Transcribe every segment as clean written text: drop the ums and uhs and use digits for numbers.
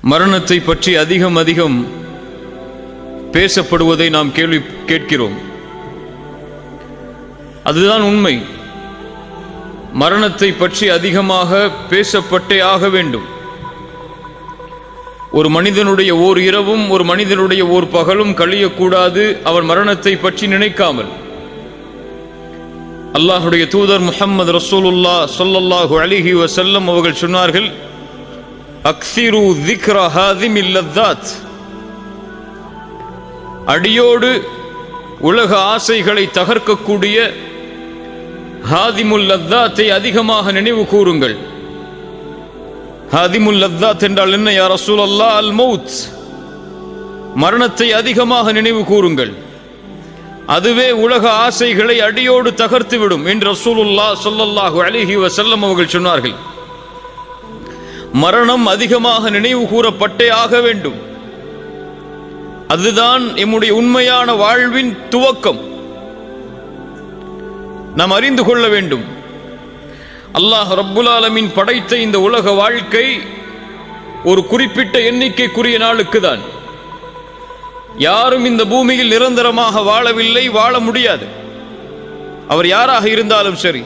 மரணத்தை பற்றி அதிகம் பேசப்படுவதை நாம் கேட்கிறோம். அதுதான் உண்மை. மரணத்தை பற்றி அதிகமாக பேசப்பட்டே ஆக வேண்டும். ஒரு மனிதனுடைய ஓர் இரவும் ஒரு மனிதனுடைய ஓர் பகலும் கழியக்கூடாது அவன் மரணத்தை பற்றி நினைக்காமல். அல்லாஹுடைய தூதர் முஹம்மது ரசூலுல்லாஹ் ஸல்லல்லாஹு அலைஹி வஸல்லம் அவர்கள் சொன்னார்கள், அக்ஸிரு ذிக்ர ஹாதிமில் லذாத், அடியோடு உலக ஆசைகளை தகர்க்கக்கூடிய ஹாதிமுல் லذாத்தை அதிகமாக நினைவு கூறுங்கள். ஹாதிமுல் லذாத் என்றால் என்ன யா ரசூலல்லாஹ்? அல் மௌத், மரணத்தை அதிகமாக நினைவு கூறுங்கள், அதுவே உலக ஆசைகளை அடியோடு தகர்த்துவிடும் என்று ரசூலுல்லாஹ் ஸல்லல்லாஹு அலைஹி வஸல்லம் அவர்கள் சொன்னார்கள். மரணம் அதிகமாக நினைவு கூறப்பட்டே ஆக வேண்டும். அதுதான் எம்முடைய உண்மையான வாழ்வின் துவக்கம். நாம் அறிந்து கொள்ள வேண்டும், அல்லாஹ் ரப்புல் ஆலமீன் படைத்த இந்த உலக வாழ்க்கை ஒரு குறிப்பிட்ட எண்ணிக்கைக்குரிய நாளுக்கு தான். யாரும் இந்த பூமியில் நிரந்தரமாக வாழவில்லை, வாழ முடியாது. அவர் யாராக இருந்தாலும் சரி,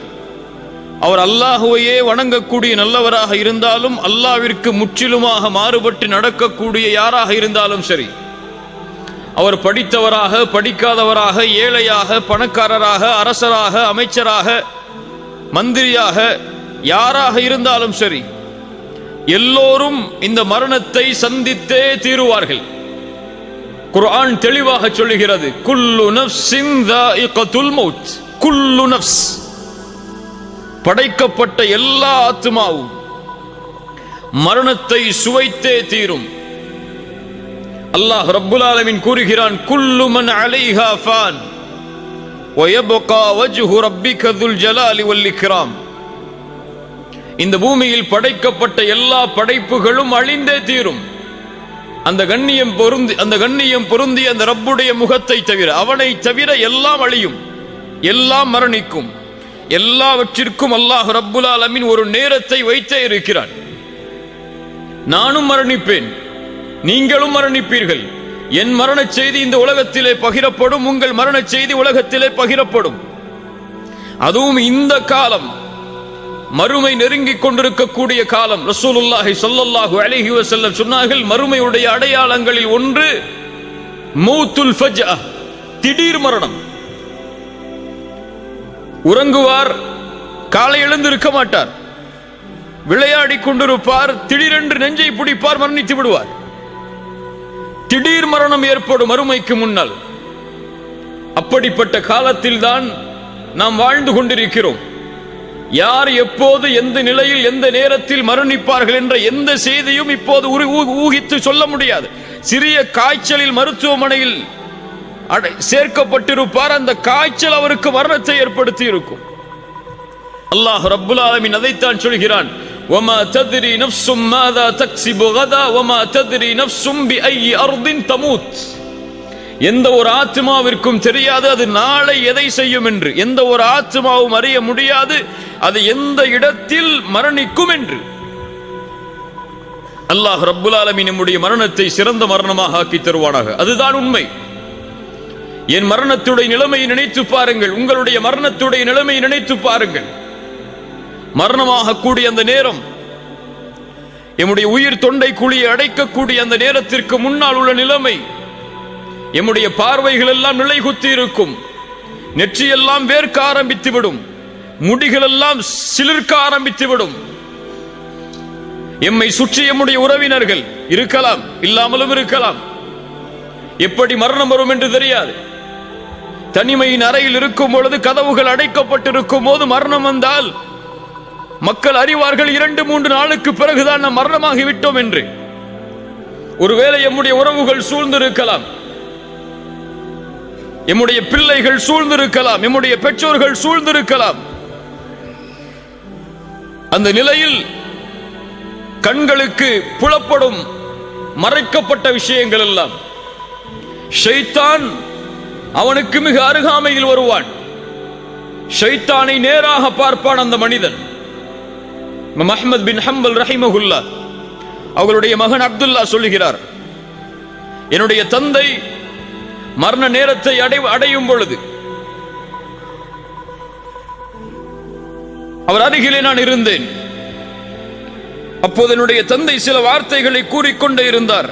அவர் அல்லாஹுவையே வணங்கக்கூடிய நல்லவராக இருந்தாலும், அல்லாஹ்விற்கு முற்றிலுமாக மாறுபட்டு நடக்கக்கூடிய யாராக இருந்தாலும் சரி, அவர் படித்தவராக படிக்காதவராக, ஏழையாக பணக்காரராக, அரசராக அமைச்சராக மந்திரியாக யாராக இருந்தாலும் சரி, எல்லோரும் இந்த மரணத்தை சந்தித்தே தீருவார்கள். குர்ஆன் தெளிவாக சொல்லுகிறது, குல்லு நஃப்ஸின் ذائقத்துல் மௌத். குல்லு நஃப்ஸ், படைக்கப்பட்ட எல்லா ஆத்மாவும் மரணத்தை சுவைத்தே தீரும். அல்லாஹ் ரப்புல் ஆலமீன் கூறுகிறான், குல்லு மன் அலைஹா ஃபான் வயப்கா வஜ்ஹு ரப்பிக துல் ஜலாலி வல் இக்ராம். இந்த பூமியில் படைக்கப்பட்ட எல்லா படைப்புகளும் அழிந்தே தீரும். அந்த கண்ணியம் பொருந்தி அந்த ரப்புடைய முகத்தை தவிர, அவனை தவிர எல்லாம் அழியும், எல்லாம் மரணிக்கும். எல்லாவற்றிற்கும் அல்லாஹ் ரப்புல் ஆலமீன் ஒரு நேரத்தை வைத்தே இருக்கிறான். நானும் மரணிப்பேன், நீங்களும் மரணிப்பீர்கள். என் மரண செய்தி இந்த உலகத்திலே பகிரப்படும், உங்கள் மரண செய்தி உலகத்திலே பகிரப்படும். அதுவும் இந்த காலம் மறுமை நெருங்கிக் கொண்டிருக்கக்கூடிய காலம். ரசூலுல்லாஹி ஸல்லல்லாஹு அலைஹி வஸல்லம் சொன்னார்கள், மறுமையுடைய அடையாளங்களில் ஒன்று மௌத்துல் ஃபஜ்அ, திடீர் மரணம். உறங்குவார், காலை எழுந்திருக்க மாட்டார், விளையாடி கொண்டிருப்பார், திடீரென்று நெஞ்சை பிடிப்பார், மரணித்து விடுவார். திடீர் மரணம் ஏற்படும் மறுமைக்கு முன்னால். அப்படிப்பட்ட காலத்தில் தான் நாம் வாழ்ந்து கொண்டிருக்கிறோம். யார் எப்போது எந்த நிலையில் எந்த நேரத்தில் மரணிப்பார்கள் என்ற எந்த செய்தியும் இப்போது ஊகித்து சொல்ல முடியாது. சிறிய காய்ச்சலில் மருத்துவமனையில் சேர்க்கப்பட்டிருப்பார், அந்த காய்ச்சல் அவருக்கு மரணத்தை ஏற்படுத்தி இருக்கும். அல்லாஹ் ரப்புல் ஆலமீன் அதைத்தான் சொல்கிறான், وَمَا تَدْرِي نَفْسٌ مَاذَا تَكْسِبُ غَدًا وَمَا تَدْرِي نَفْسٌ بِأَيِّ أَرْضٍ تَمُوتُ. எந்த ஒரு ஆத்மாவிற்கும் தெரியாது அது நாளை எதை செய்யும் என்று. எந்த ஒரு ஆத்மாவும் அறிய முடியாது அது எந்த இடத்தில் மரணிக்கும் என்று. அல்லாஹ் ரப்புல் ஆலமீன் நம்முடைய மரணத்தை சிறந்த மரணமாக ஆக்கி தருவானாக. அதுதான் உண்மை. என் மரணத்துடைய நிலைமையை நினைத்து பாருங்கள், உங்களுடைய மரணத்துடைய நிலைமையை நினைத்து பாருங்கள். மரணமாக கூடிய அந்த நேரம், எம்முடைய உயிர் தொண்டை குழியை அடைக்கக்கூடிய அந்த நேரத்திற்கு முன்னால் உள்ள நிலைமை, எம்முடைய பார்வைகள் எல்லாம் நிலை குத்தி இருக்கும், நெற்றியெல்லாம் வேர்க்க ஆரம்பித்துவிடும், முடிகள் எல்லாம் சிலிர்க்க ஆரம்பித்துவிடும். எம்மை சுற்றி எம்முடைய உறவினர்கள் இருக்கலாம், இல்லாமலும் இருக்கலாம். எப்படி மரணம் வரும் என்று தெரியாது. தனிமையின் அறையில் இருக்கும் பொழுது, கதவுகள் அடைக்கப்பட்டிருக்கும் போது மரணம் வந்தால் மக்கள் அறிவார்கள் 2-3 நாளுக்கு பிறகுதான் நாம் மரணமாகிவிட்டோம் என்று. ஒருவேளை எம்முடைய உறவுகள் சூழ்ந்திருக்கலாம், எம்முடைய பிள்ளைகள் சூழ்ந்திருக்கலாம், எம்முடைய பெற்றோர்கள் சூழ்ந்திருக்கலாம். அந்த நிலையில் கண்களுக்கு புலப்படும் மறைக்கப்பட்ட விஷயங்கள் எல்லாம், ஷைத்தான் அவனுக்கு மிக அருகாமையில் வருவான். ஷைத்தானை நேராக பார்ப்பான் அந்த மனிதன். அஹ்மத் பின் ஹம்பல் ரஹிமஹுல்லா அவர்களுடைய மகன் அப்துல்லா சொல்லுகிறார், என்னுடைய தந்தை மரண நேரத்தை அடையும் பொழுது அவர் அருகிலே நான் இருந்தேன். அப்போது என்னுடைய தந்தை சில வார்த்தைகளை கூறிக்கொண்டே இருந்தார்.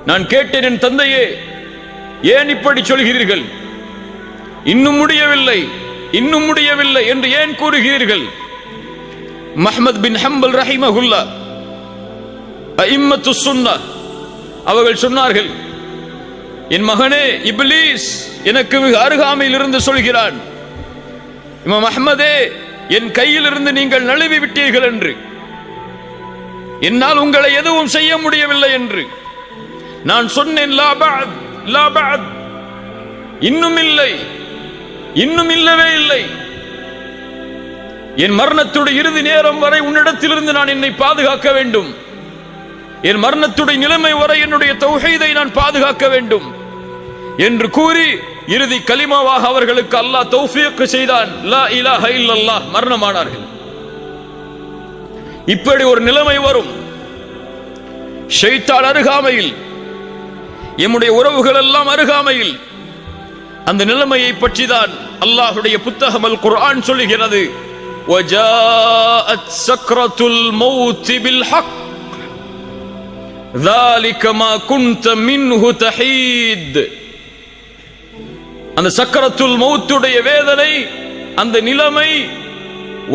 நான் கேட்டேன், என் தந்தையே, ஏன் இப்படி சொல்கிறீர்கள்? இன்னும் முடியவில்லை, இன்னும் முடியவில்லை என்று ஏன் கூறுகிறீர்கள்? முஹம்மது பின் ஹம்பல் ரஹிமஹுல்லா அஇம்மத்து சுன்னஹ் அவர்கள் சொன்னார்கள், என் மகனே, இப்லீஸ் எனக்கு மிக அருகாமையில் இருந்து சொல்கிறான், இமாம் அஹ்மதே, என் கையில் இருந்து நீங்கள் நழுவி விட்டீர்கள் என்று, என்னால் உங்களை எதுவும் செய்ய முடியவில்லை என்று. நான் சொன்னேன், லா பஅத், லா பஅத், இன்னும் இல்லை, இன்னும் இல்லவே இல்லை. என் மரணத்துடைய இறுதி நேரம் வரை உன்னிடத்திலிருந்து நான் என்னை பாதுகாக்க வேண்டும். என் மரணத்துடைய நிலைமை வரை என்னுடைய தௌஹீதை நான் பாதுகாக்க வேண்டும் என்று கூறி இறுதி கலிமாவாக அவர்களுக்கு அல்லாஹ் தௌஃபீக் செய்தான். லா இலாஹ இல்லல்லாஹ், மரணமானார்கள். இப்படி ஒரு நிலைமை வரும். ஷைத்தான் அருகாமையில், எம்முடைய உறவுகள் எல்லாம் அருகாமையில். அந்த நிலைமையை பற்றி தான் அல்லாஹ்வுடைய புத்தகம் அல் குர்ஆன் சொல்லுகிறது, வஜாஅத் சக்ரத்துல் மௌத் பில் ஹக் ذلك ما كنت منه تحيد. அந்த சக்கரத்துல் மௌத்துடைய வேதனை, அந்த நிலைமை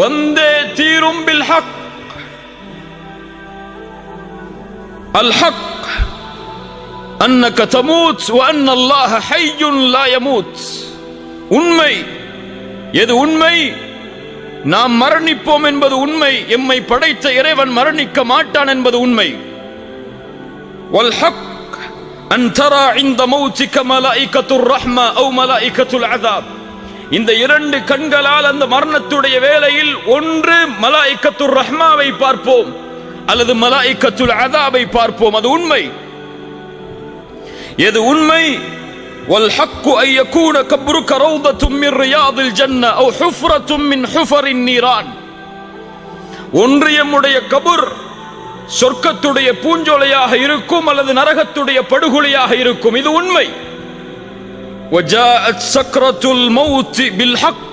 வந்தே தீரும். பில் ஹக், அல் ஹக் அன்னக தமூத் வ அன்ன அல்லாஹ ஹய்யுன் லா யமூத். உண்மை எது? உண்மை நாம் மரணிப்போம் என்பது உண்மை. எம்மை படைத்த இறைவன் மரணிக்க மாட்டான் என்பது உண்மை. வல் ஹக் அன் தரா இன்த மௌத்திக மலாயிகத்துர் ரஹ்மா அவ் மலாயிகத்துல் அஸாப். இந்த இரண்டு கண்களால் அந்த மரணத்துடைய வேளையில் ஒன்று மலாயிகத்துர் ரஹ்மாவை பார்ப்போம் அல்லது மலாயிகத்துல் அஸாபை பார்ப்போம். அது உண்மை. எது உண்மை? வல் ஹக்கு அன் யகூன கப்ருக ரௌதத்தும் மின் ரியாதில் ஜன்னah அவ் ஹுஃப்ரத்தும் மின் ஹுஃபரின் நீரான். ஒன்று எம்முடைய கபர் சொர்க்கத்துடைய பூஞ்சோலையாக இருக்கும் அல்லது நரகத்துடைய படுகொலையாக இருக்கும். இது உண்மை. வஜாஅத் சக்ரத்துல் மௌத் பில் ஹக்.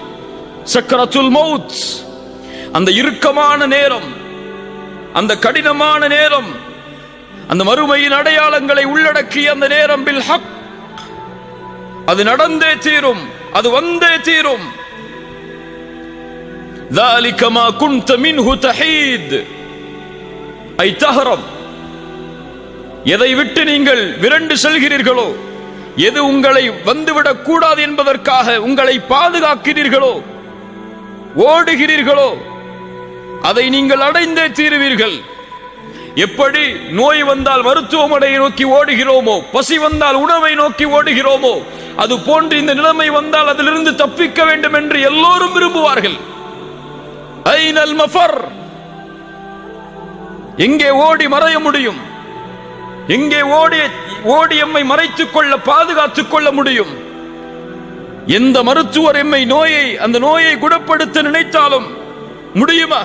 சக்ரத்துல் மௌத், அந்த இறுக்கமான நேரம், அந்த கடினமான நேரம், அந்த மறுமையின் அடையாளங்களை உள்ளடக்கிய அந்த நேரம், பில் ஹக், அது நடந்தே தீரும், அது வந்தே தீரும். ذلك ما كنت منه تحيد ஐ தஹரம். எதை விட்டு நீங்கள் விரண்டு செல்கிறீர்களோ, எது உங்களை வந்துவிடக் கூடாது என்பதற்காக உங்களை பாதுகாக்கிறீர்களோ, ஓடுகிறீர்களோ, அதை நீங்கள் அடைந்தே தீருவீர்கள். எப்படி நோய் வந்தால் மருத்துவமனையை நோக்கி ஓடுகிறோமோ, பசி வந்தால் உணவை நோக்கி ஓடுகிறோமோ, அது போன்று இந்த நிலைமை வந்தால் அதிலிருந்து தப்பிக்க வேண்டும் என்று எல்லோரும் விரும்புவார்கள். ஐனல் மஃபர், எங்கே ஓடி மறைய முடியும்? எங்கே ஓடி எம்மை மறைத்துக் கொள்ள, பாதுகாத்துக் கொள்ள முடியும்? எந்த மருத்துவர் எம்மை அந்த நோயை குணப்படுத்த நினைத்தாலும் முடியுமா?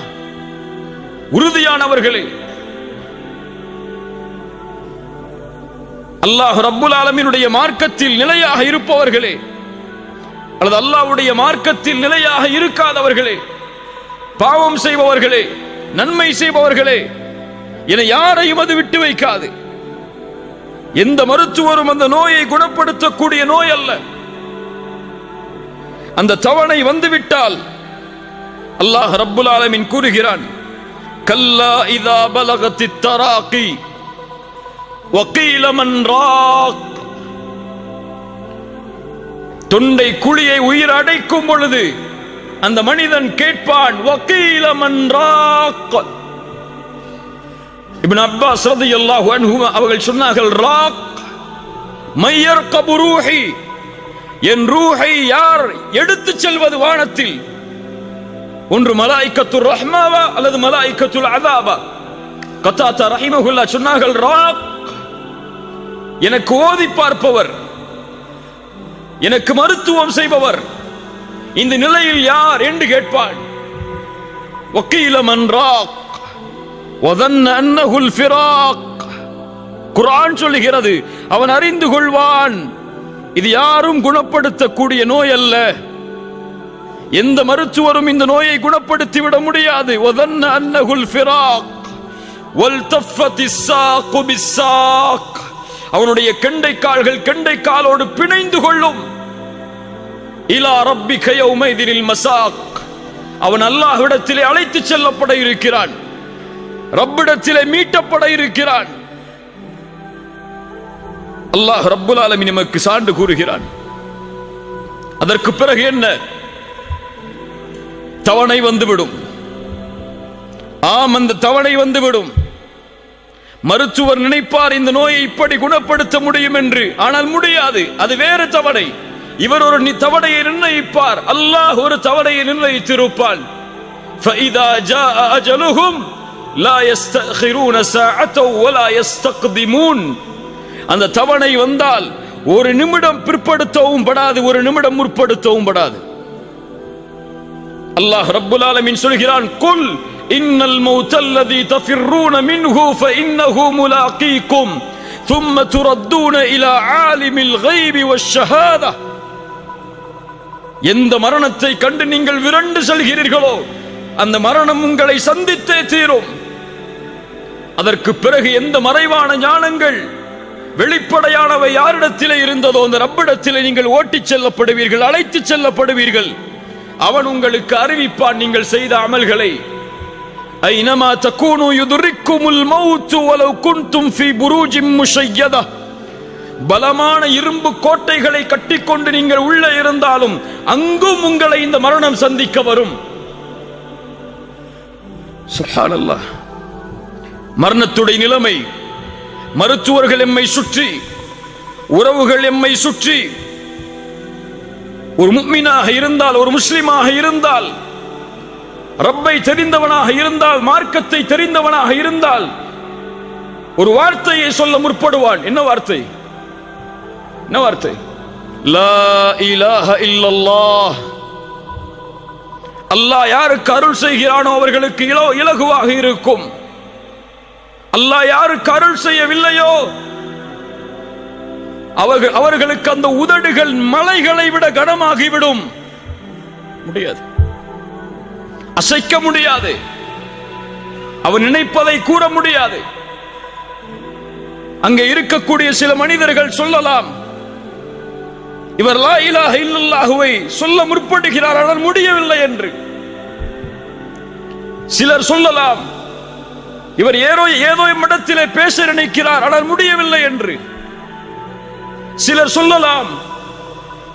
உறுதியானவர்களே, அல்லாஹ் ரப்புல் ஆலமீனுடைய மார்க்கத்தில் நிலையாக இருப்பவர்களே, அல்லது அல்லாஹ்வுடைய மார்க்கத்தில் நிலையாக இருக்காதவர்களே, பாவம் செய்பவர்களே, நன்மை செய்பவர்களே என யாரையும் அது விட்டு வைக்காது. எந்த மருத்துவரும் அந்த நோயை குணப்படுத்தக்கூடிய நோய் அல்ல. அந்த தவணை வந்துவிட்டால் அல்லாஹ் ரப்புல் ஆலமீன் கூறுகிறான், கல்லா இதா பலகத்தித் தராகி வகீல மன் ராக். தொண்டை குழியை உயிர் அடைக்கும் பொழுது அந்த மனிதன் கேட்பான், வகீல மன் ராக். இப்னு அப்பாஸ் ரலியல்லாஹு அன்ஹு அவர்கள் சொன்னார்கள், ராக் மையர்கபு ரூஹி, என் ரூஹை யார் எடுத்துச் செல்வது வானத்தில்? ஒன்று மலாயிகத்துர் ரஹ்மாவா அல்லது மலாயிகத்துல் அஸாபா? கதாதா ரஹிமஹுல்லாஹ் சொன்னார்கள், ராக் எனக்கு ஓதி பார்ப்பவர், எனக்கு மருத்துவம் செய்பவர், இந்த நிலையில் யார் என்று கேட்பான். وقيل من راق وظن أنه الفراق. குர்ஆன் சொல்லுகிறது, அவன் அறிந்து கொள்வான் இது யாரும் குணப்படுத்தக்கூடிய நோய் அல்ல, எந்த மருத்துவரும் இந்த நோயை குணப்படுத்தி விட முடியாது. وظن أنه الفراق والتفت الساق بالساق. அவனுடைய கெண்டை கால்கள் கெண்டை காலோடு பிணைந்து கொள்ளும். இலா ரப்பிக யௌமைதில் மசாக். அவன் அல்லாஹ்விடத்திலே அழைத்து செல்லப்பட இருக்கிறான், ரப்பிடத்திலே மீட்டப்பட இருக்கிறான். அல்லாஹ் ரப்புல் ஆலமீன் நமக்கு சான்று கூறுகிறான். அதற்கு பிறகு என்ன? தவணை வந்துவிடும். ஆம், அந்த தவணை வந்துவிடும். மருத்துவர் நினைப்பார் இந்த நோயை இப்படி குணப்படுத்த முடியும் என்று, ஆனால் முடியாது. அது வேறு தவணை. இவர் ஒரு தவணையை நிர்ணயிப்பார், அல்லாஹ் ஒரு தவணையை நிர்ணயித்திருப்பான். فَإِذَا جَاءَ أَجَلُهُمْ لَا يَسْتَأْخِرُونَ سَاعَةً وَلَا يَسْتَقْدِمُونَ. அந்த தவணை வந்தால் ஒரு நிமிடம் பிற்படுத்தவும் படாது, ஒரு நிமிடம் முற்படுத்தவும் படாது. அல்லாஹ் ரப்புல் ஆலமீன் சொல்கிறான், குல் இன்னல் மௌத்தல்லதி தஃபிர்ரூன மின்ஹு ஃபஇன்னஹு முலாகீக்கும் ثم تردون إلى عالم الغيب والشهادة. எந்த மரணத்தை கண்டு நீங்கள் விரண்டு செல்கிறீர்களோ அந்த மரணம் உங்களை சந்தித்தே தீரும். அதற்கு பிறகு எந்த மறைவான ஞானங்கள் வெளிப்படையானவை யாரிடத்திலே இருந்ததோ அந்த ரப்பிடத்திலே நீங்கள் ஓட்டிச் செல்லப்படுவீர்கள், அழைத்து செல்லப்படுவீர்கள். அவன் உங்களுக்கு அறிவிப்பான் நீங்கள் செய்த அமல்களை. ஐனமா தகூனு யுதுரிக்குமுல் மௌத் வலவ் குன்தும் ஃபீ புரூஜின் முஷய்யதா. பலமான இரும்பு கோட்டைகளை கட்டிக்கொண்டு நீங்கள் உள்ளே இருந்தாலும் அங்கும் உங்களை இந்த மரணம் சந்திக்க வரும். சுப்ஹானல்லாஹ். மரணத்துடைய நிலைமை, மருத்துவர்கள் எம்மை சுற்றி, உறவுகள் எம்மை சுற்றி. ஒரு முஃமினாக இருந்தால், ஒரு முஸ்லிமாக இருந்தால், ரப்பை தெரிந்தவனாக இருந்தால், மார்க்கத்தை தெரிந்தவனாக இருந்தால் ஒரு வார்த்தையை சொல்ல முற்படுவான். என்ன வார்த்தை? என்ன வார்த்தை? லா இலாஹ இல்லல்லாஹ். அல்லாஹ் யாருக்கு அருள் செய்கிறானோ அவர்களுக்கு இலகுவாக இருக்கும். அல்லாஹ் யாருக்கு அருள் செய்யவில்லையோ அவர்களுக்கு அந்த உதடுகள் மலைகளை விட கனமாகிவிடும். முடியாது, அசைக்க முடியாது, அவன் நினைப்பதை கூற முடியாது. அங்கே இருக்கக்கூடிய சில மனிதர்கள் சொல்லலாம், இவர் லா இலாஹ இல்லல்லாஹுவை சொல்ல முற்படுகிறார், ஆனால் முடியவில்லை என்று. சிலர் சொல்லலாம், இவர் ஏதோ இடத்திலே பேச நினைக்கிறார், ஆனால் முடியவில்லை என்று. சிலர் சொல்லலாம்,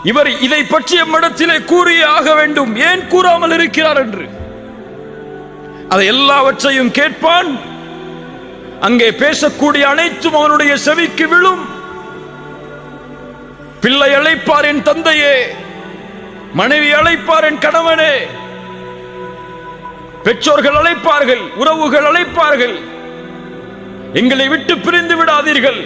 இவர் இதை பற்றிய இடத்திலே கூறியே ஆக வேண்டும், ஏன் கூறாமல் இருக்கிறார் என்று. அதை எல்லாவற்றையும் கேட்பான். அங்கே பேசக்கூடிய அனைத்தும் அவனுடைய செவிக்கு விழும். பிள்ளை அழைப்பார் என் தந்தையே, மனைவி அழைப்பார் என் கணவனே, பெற்றோர்கள் அழைப்பார்கள், உறவுகள் அழைப்பார்கள், எங்களை விட்டு பிரிந்து விடாதீர்கள்,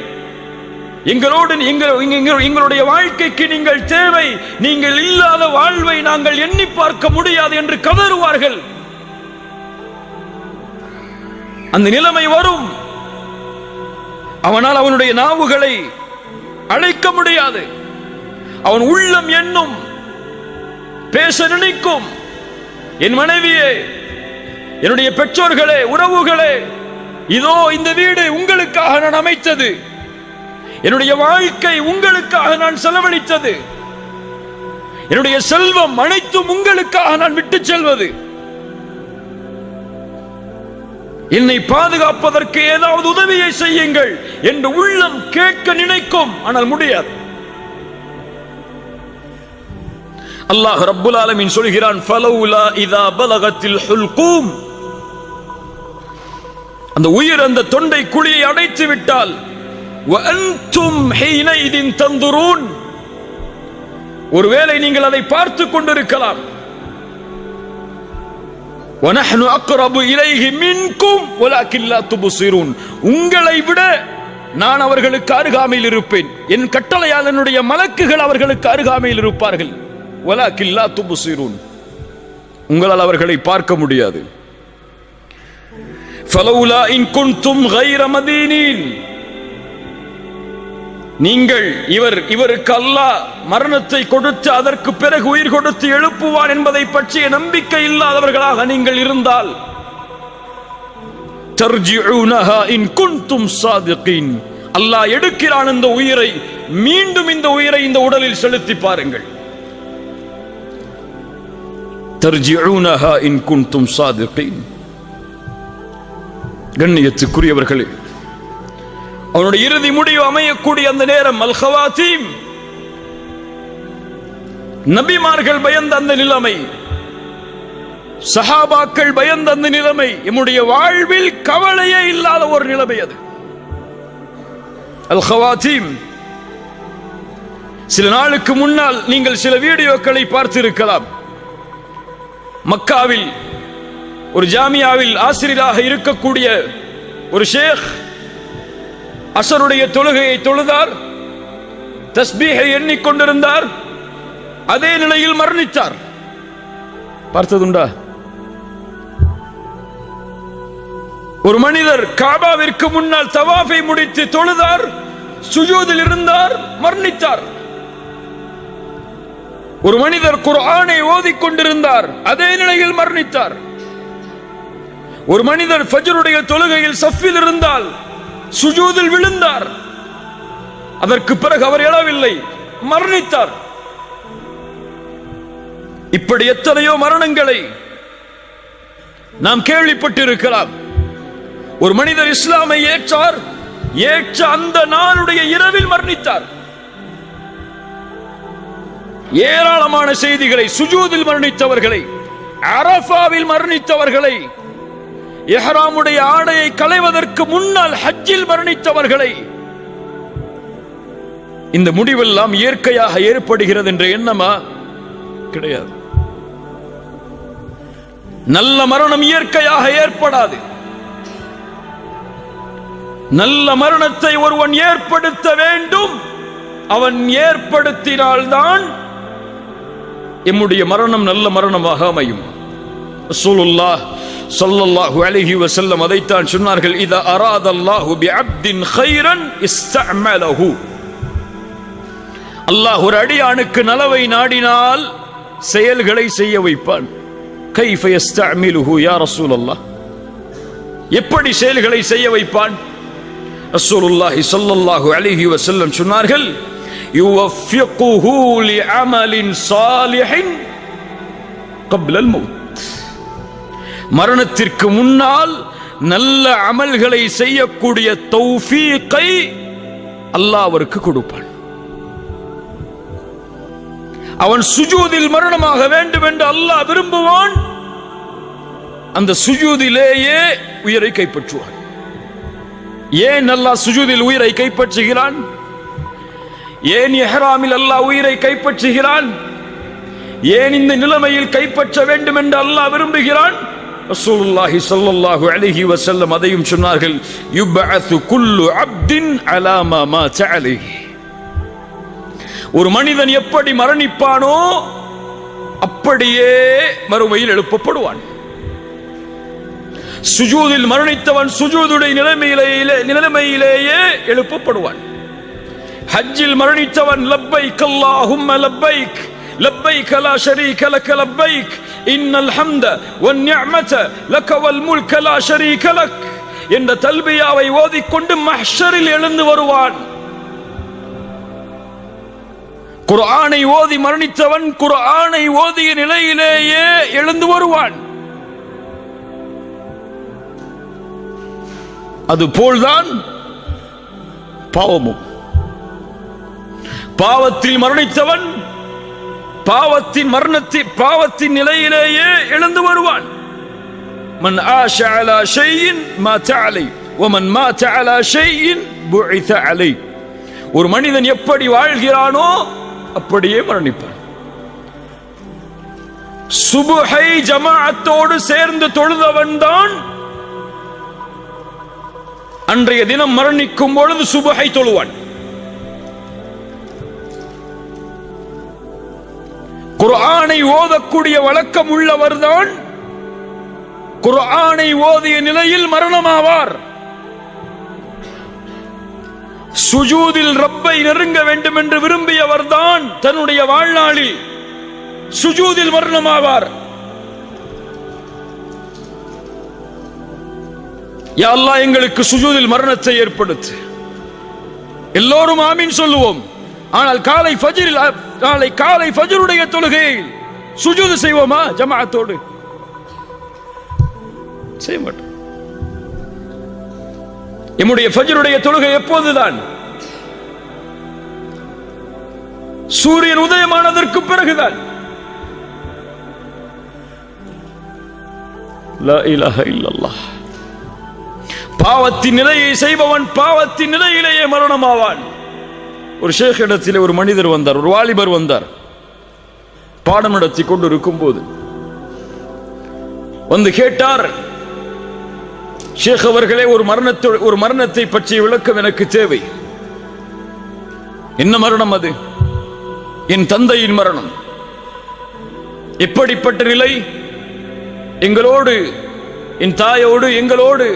எங்களோடு எங்களுடைய வாழ்க்கைக்கு நீங்கள் தேவை, நீங்கள் இல்லாத வாழ்வை நாங்கள் எண்ணி பார்க்க முடியாது என்று கதறுவார்கள். அந்த நிலைமை வரும். அவனால் அவனுடைய நாவுகளை அழைக்க முடியாது. அவன் உள்ளம் எண்ணும், பேச நினைக்கும், என் மனைவியே, என்னுடைய பெற்றோர்களே, உறவுகளே, இதோ இந்த வீடு உங்களுக்காக நான் அமைத்தது, என்னுடைய வாழ்க்கை உங்களுக்காக நான் செலவழித்தது, என்னுடைய செல்வம் அனைத்தும் உங்களுக்காக நான் விட்டு செல்வது, என்னை பாதுகாப்பதற்கு ஏதாவது உதவியை செய்யுங்கள் என்று உள்ளம் கேட்க நினைக்கும், ஆனால் முடியாது. அல்லாஹ் ரப்புல் ஆலமீன் சொல்கிறான், ஃபலௌலா இதா பலகத்தில் ஹுல்கூம். அந்த உயிர் அந்த தொண்டை குழியை அடைத்து விட்டால், வஅன்தும் ஹீனைதின் தந்துரூன். ஒருவேளை நீங்கள் அதை பார்த்து கொண்டிருக்கலாம். வநஹ்னு அக்ரபு இலைஹி மின்கும் வலக்கின் லா துப்சிரூன். உங்களை விட நான் அவர்களுக்கு அருகாமையில் இருப்பேன், என் கட்டளையால் என்னுடைய மலக்குகள் அவர்களுக்கு அருகாமையில் இருப்பார்கள். வலக்கின் லா துப்சிரூன். உங்களால் அவர்களை பார்க்க முடியாது. ஃபலௌலா இன் குன்தும் கைர மதீனீன், நீங்கள் இவருக்கு அல்லாஹ் மரணத்தை கொடுத்து அதற்கு பிறகு உயிர் கொடுத்து எழுப்புவான் என்பதை பற்றிய நம்பிக்கை இல்லாதவர்களாக நீங்கள் இருந்தால், தர்ஜிஊனஹா இன் குன்தும் சாதிகீன், அல்லாஹ் எடுக்கிறான் இந்த உயிரை, மீண்டும் இந்த உயிரை இந்த உடலில் செலுத்தி பாருங்கள். தர்ஜிஊனஹா இன் குன்தும் சாதிகீன். கண்ணியத்துக்குரியவர்களே, அவனுடைய இறுதி முடிவு அமையக்கூடிய அந்த நேரம் அல் ஹவாத்தீம், நபிமார்கள் பயந்த அந்த நிலைமை, சஹாபாக்கள் பயந்த அந்த நிலைமை, நம்முடைய வாழ்வில் கவலையே இல்லாத ஒரு நிலைமை அது அல் ஹவாத்தீம். சில நாளுக்கு முன்னால் நீங்கள் சில வீடியோக்களை பார்த்திருக்கலாம். மக்காவில் ஒரு ஜாமியாவில் ஆசிரியராக இருக்கக்கூடிய ஒரு ஷேக் அஸருடைய தொழுகையை தொழுதார், தஸ்பீஹை எண்ணிக்கொண்டிருந்தார், அதே நிலையில் மரணித்தார். பார்த்ததுண்டா? ஒரு மனிதர் காபாவிற்கு முன்னால் தவாஃபை முடித்து தொழுதார், சுஜூதில் இருந்தார், மரணித்தார். ஒரு மனிதர் குர்ஆனை ஓதிக்கொண்டிருந்தார், அதே நிலையில் மரணித்தார். ஒரு மனிதர் ஃபஜ்ருடைய தொழுகையில் சஃபில் இருந்தால் சுஜூதில் விழுந்தார், அதற்கு பிறகு அவர் எழவில்லை, மரணித்தார். இப்படி எத்தனையோ மரணங்களை நாம் கேள்விப்பட்டிருக்கலாம். ஒரு மனிதர் இஸ்லாமை ஏற்றார், ஏற்ற அந்த நாளுடைய இரவில் மரணித்தார். ஏராளமான செய்திகளை, சுஜூதில் மரணித்தவர்களை, அரஃபாவில் மரணித்தவர்களை, இஹ்ராமுடைய ஆடையை களைவதற்கு முன்னால் ஹஜ்ஜில் மரணித்தவர்களை, இந்த முடிவெல்லாம் இயற்கையாக ஏற்படுகிறது என்ற எண்ணமா? கிடையாது. நல்ல மரணம் இயற்கையாக ஏற்படாது. நல்ல மரணத்தை ஒருவன் ஏற்படுத்த வேண்டும். அவன் ஏற்படுத்தினால்தான் எம்முடைய மரணம் நல்ல மரணமாக அமையும். ரசூலுல்லாஹ் ஸல்லல்லாஹு அலைஹி வஸல்லம் அதைத்தான் சொன்னார்கள், இதா அராதல்லாஹு பிஅப்தின் கைரன் இஸ்தஅமலஹு. அல்லாஹ் ஒரு அடியானுக்கு நலவை நாடினால் செயல்களை செய்ய வைப்பான். கைஃப யஸ்தஅமிலுஹு யா ரசூலல்லாஹ், எப்படி செயல்களை செய்ய வைப்பான்? ரசூலுல்லாஹி ஸல்லல்லாஹு அலைஹி வஸல்லம் சொன்னார்கள், யுவஃபிகுஹு லிஅமலின் ஸாலிஹின் கப்லல் மௌத். மரணத்திற்கு முன்னால் நல்ல அமல்களை செய்யக்கூடிய தௌஃபீகை அல்லாஹ் அவருக்கு கொடுப்பான். அவன் சுஜூதில் மரணமாக வேண்டும் என்று அல்லாஹ் விரும்புவான். அந்த சுஜூதிலேயே உயிரை கைப்பற்றுவான். ஏன் அல்லாஹ் சுஜூதில் உயிரை கைப்பற்றுகிறான்? ஏன் இஹ்ராமில் அல்லாஹ் உயிரை கைப்பற்றுகிறான்? ஏன் இந்த நிலைமையில் கைப்பற்ற வேண்டும் என்று அல்லாஹ் விரும்புகிறான்? ரசூலுல்லாஹி ஸல்லல்லாஹு அலைஹி வஸல்லம் அதையும் சொன்னார்கள், யுபஅது குல்லு அப்தின் அலா மா மாத அலைஹி. ஒரு மனிதன் எப்படி மரணிப்பானோ அப்படியே மறுமையில் எழுப்பப்படுவான். சுஜூதில் மரணித்தவன் சுஜூதுடைய நிலைமையிலேயே எழுப்பப்படுவான். ஹஜ்ஜில் மரணித்தவன் லப்பைக் அல்லாஹும்ம லப்பைக் லப்பைக் லா ஷரீக லக லப்பைக் இன்னல் ஹம்த வன் நிஅமத லக வல் முல்க லா ஷரீக லக் என்ற தல்பியாவை ஓதிக்கொண்டு மஹ்ஷரில் எழுந்து வருவான். குர்ஆனை ஓதி மரணித்தவன் குர்ஆனை ஓதிய நிலையிலேயே எழுந்து வருவான். அதுபோல்தான் பாவமும். பாவத்தில் மரணித்தவன் பாவத்தின் நிலையிலேயே எழுந்து வருவான். மன் ஆஷ அலா ஷைஇன் மாத அலை வமன் மாத அலா ஷைஇன் புஇத அலை. ஒரு மனிதன் எப்படி வாழ்கிறானோ அப்படியே மரணிப்பான். சுபஹை ஜமாஅத்தோடு சேர்ந்து தொழுதவன் தான் அன்றைய தினம் மரணிக்கும் பொழுது சுபஹை தொழுவான். குர்ஆனை ஓதக்கூடிய வழக்கம் உள்ளவர்தான் குர்ஆனை ஓதிய நிலையில் மரணமாவார். சுஜூதில் ரப்பை நெருங்க வேண்டும் என்று விரும்பியவர்தான் தன்னுடைய வாழ்நாளில் சுஜூதில் மரணமாவார். யா அல்லாஹ் எங்களுக்கு சுஜூதில் மரணத்தை ஏற்படுத்து. எல்லோரும் ஆமீன் சொல்லுவோம். ஆனால் நாளை காலை ஃபஜ்ருடைய தொழுகையில் சுஜூது செய்வோமா ஜமாஅத்தோடு? செய்ய மாட்டோம். நம்முடைய ஃபஜ்ருடைய தொழுகை எப்போதுதான்? சூரியன் உதயமானதற்கு பிறகுதான். லா இலாஹ இல்லல்லாஹ். பாவத்தின் நிலையை செய்பவன் பாவத்தின் நிலையிலேயே மரணமாவான். ஒரு ஷேக் இடத்திலே ஒரு மனிதர் வந்தார், ஒரு வாலிபர் வந்தார். பாடம் நடத்தி கொண்டு இருக்கும் போது வந்து கேட்டார், ஷேக் அவர்களே, ஒரு மரணத்தை பற்றிய விளக்கம் எனக்கு தேவை. என்ன மரணம் அது? என் தந்தையின் மரணம். எப்படிப்பட்ட நிலை? எங்களோடு, என் தாயோடு எங்களோடு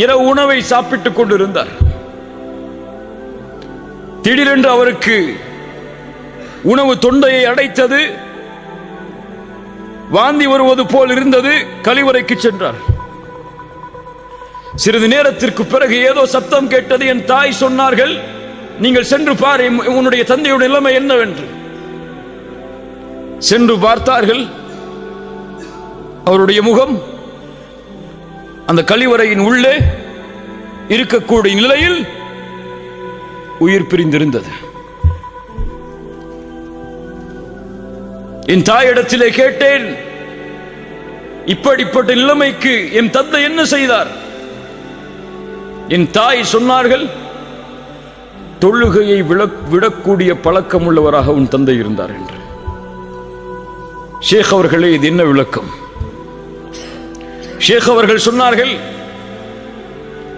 இரவு உணவை சாப்பிட்டுக் கொண்டிருந்தார். திடீரென்று அவருக்கு உணவு தொண்டையை அடைத்தது, வாந்தி வருவது போல் இருந்தது. கழிவறைக்கு சென்றார். சிறிது நேரத்திற்கு பிறகு ஏதோ சப்தம் கேட்டது. என் தாய் சொன்னார்கள், நீங்கள் சென்று பார் உன்னுடைய தந்தையுடைய நிலைமை என்னவென்று. சென்று பார்த்தார்கள். அவருடைய முகம் அந்த கழிவறையின் உள்ளே இருக்கக்கூடிய நிலையில் உயிர் பிரிந்திருந்தது. என் தாயிடத்திலே கேட்டேன், இப்படிப்பட்ட நிலைமைக்கு என் தந்தை என்ன செய்தார்? என் தாய் சொன்னார்கள், தொழுகையை விடக்கூடிய பழக்கம் உள்ளவராக உன் தந்தை இருந்தார் என்று. ஷேக் அவர்களே, இது என்ன விளக்கம்? ஷேக் அவர்கள் சொன்னார்கள்,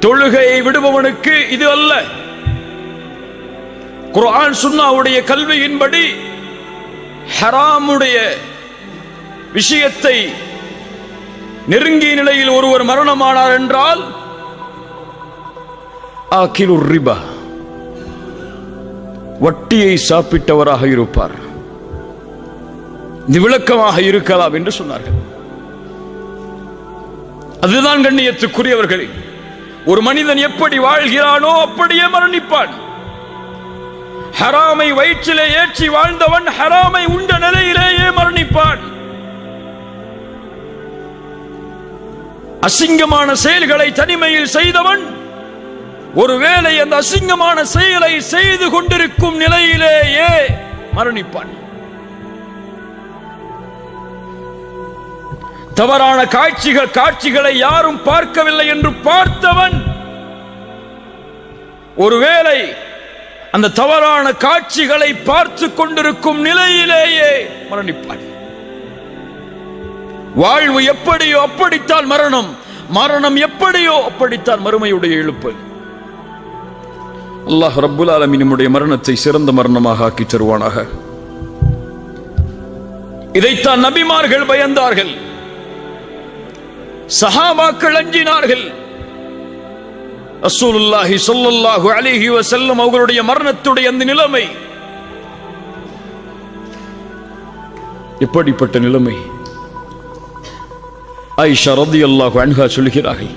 தொழுகையை விடுபவனுக்கு இது அல்ல. குர்ஆன் சுன்னாவுடைய கல்வியின்படி ஹராமுடைய விஷயத்தை நெருங்கிய நிலையில் ஒருவர் மரணமானார் என்றால் ஆகிலுர் ரிபா, வட்டியை சாப்பிட்டவராக இருப்பார். இது விளக்கமாக இருக்கலாம் என்று சொன்னார்கள். அதுதான் கண்ணியத்துக்குரியவர்களே, ஒரு மனிதன் எப்படி வாழ்கிறானோ அப்படியே மரணிப்பான். ஹராமை வயிற்றிலே ஏற்றி வாழ்ந்தவன் ஹராமை உண்ட நிலையிலேயே மரணிப்பான். அசிங்கமான செயல்களை தனிமையில் செய்தவன் ஒருவேளை அந்த அசிங்கமான செயலை செய்து கொண்டிருக்கும் நிலையிலேயே மரணிப்பான். தவறான காட்சிகளை யாரும் பார்க்கவில்லை என்று பார்த்தவன் ஒருவேளை அந்த தவறான காட்சிகளை பார்த்து கொண்டிருக்கும் நிலையிலேயே மரணிப்பான். வாழ்வு எப்படியோ அப்படித்தான் மரணம், மரணம் எப்படியோ அப்படித்தான் மறுமையுடைய எழுப்பு. அல்லாஹ் ரப்புல் ஆலமீன் நம்முடைய மரணத்தை சிறந்த மரணமாக ஆக்கி தருவானாக. இதைத்தான் நபிமார்கள் பயந்தார்கள், சஹாபாக்கள் அஞ்சினார்கள். ரசூலுல்லாஹி ஸல்லல்லாஹு அலைஹி வஸல்லம் அவர்களுடைய மரணத்துடைய அந்த நிலைமை எப்படிப்பட்ட நிலைமை? ஆயிஷா ரலியல்லாஹு அன்ஹா சொல்கிறார்கள்,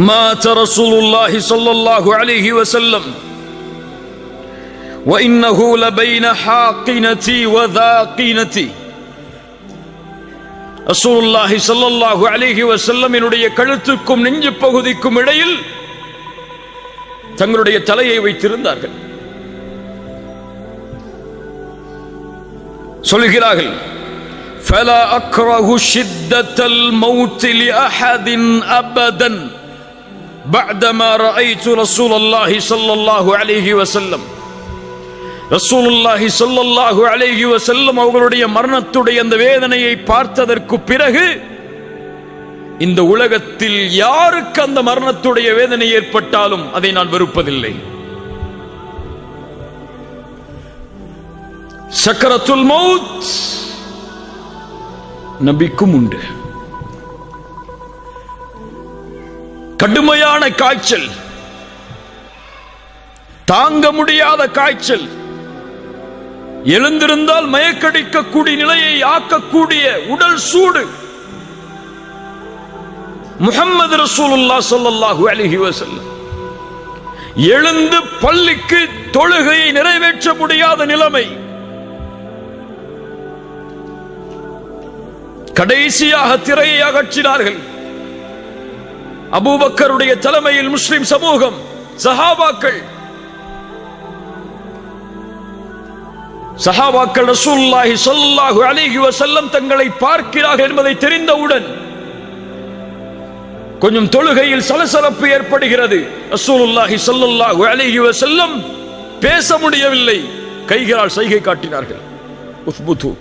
மாத ரசூலுல்லாஹி ஸல்லல்லாஹு அலைஹி வஸல்லம் وإنه لبين حاقنتي وذاقنتي. ரசூலுல்லாஹி ஸல்லல்லாஹு அலைஹி வஸல்லம் என்னுடைய கழுத்துக்கும் நெஞ்சு பகுதிக்கும் இடையில் தங்களுடைய தலையை வைத்திருந்தார்கள். சொல்கிறார்கள், فلا أكره شدة الموت لأحد أبدا بعدما رأيت رسول الله صلى الله عليه وسلم. ரசூலுல்லாஹி ஸல்லல்லாஹு அலைஹி வஸல்லம் அவர்களுடைய மரணத்துடைய அந்த வேதனையை பார்த்ததற்கு பிறகு இந்த உலகத்தில் யாருக்கு அந்த மரணத்துடைய வேதனை ஏற்பட்டாலும் அதை நான் வெறுப்பதில்லை. சக்கரத்துல் மௌத் நபிக்கும் உண்டு, கடுமையான காய்ச்சல், தாங்க முடியாத காய்ச்சல், எழுந்திருந்தால் மயக்கடிக்கக்கூடிய நிலையை ஆக்கக்கூடிய உடல் சூடு. முஹம்மது ரசூலுல்லாஹ் ஸல்லல்லாஹு அலைஹி வஸல்லம் எழுந்து பள்ளிக்கு தொழுகையை நிறைவேற்ற முடியாத நிலைமை. கடைசியாக திரையை அகற்றினார்கள். அபூபக்கருடைய தலைமையில் முஸ்லிம் சமூகம், சஹாபாக்கள் ரசூலுல்லாஹி ஸல்லல்லாஹு அலைஹி வஸல்லம் தங்களை பார்க்கிறார்கள் என்பதை தெரிந்தவுடன் கொஞ்சம் தொழுகையில் சலசலப்பு ஏற்படுகிறது. ரசூலுல்லாஹி ஸல்லல்லாஹு அலைஹி வஸல்லம் பேச முடியவில்லை, கைகளால் சைகை காட்டினார்கள். உஸ்புது,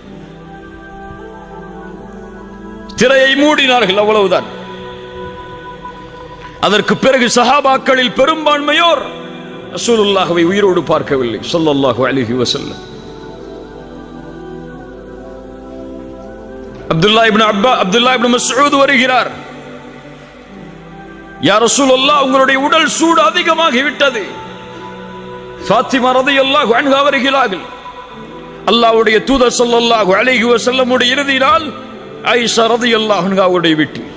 திரையை மூடினார்கள், அவ்வளவுதான். அதற்கு பிறகு சஹாபாக்களில் பெரும்பான்மையோர் ரசூலுல்லாஹ்வை உயிரோடு பார்க்கவில்லை ஸல்லல்லாஹு அலைஹி வஸல்லம். அப்துல்லா இப்னு மஸ்ஊத் வருகிறார். யா ரசூலல்லாஹ், உங்களுடைய உடல் சூடு அதிகமாகிவிட்டது. ஃபாத்திமா ரலியல்லாஹு அன்ஹா வருகிறார்கள். அல்லாஹ்வுடைய தூதர் ஸல்லல்லாஹு அலைஹி வஸல்லம் உடைய இறுதி நாள் ஆயிஷா ரலியல்லாஹு அன்ஹாவுடைய வீட்டில்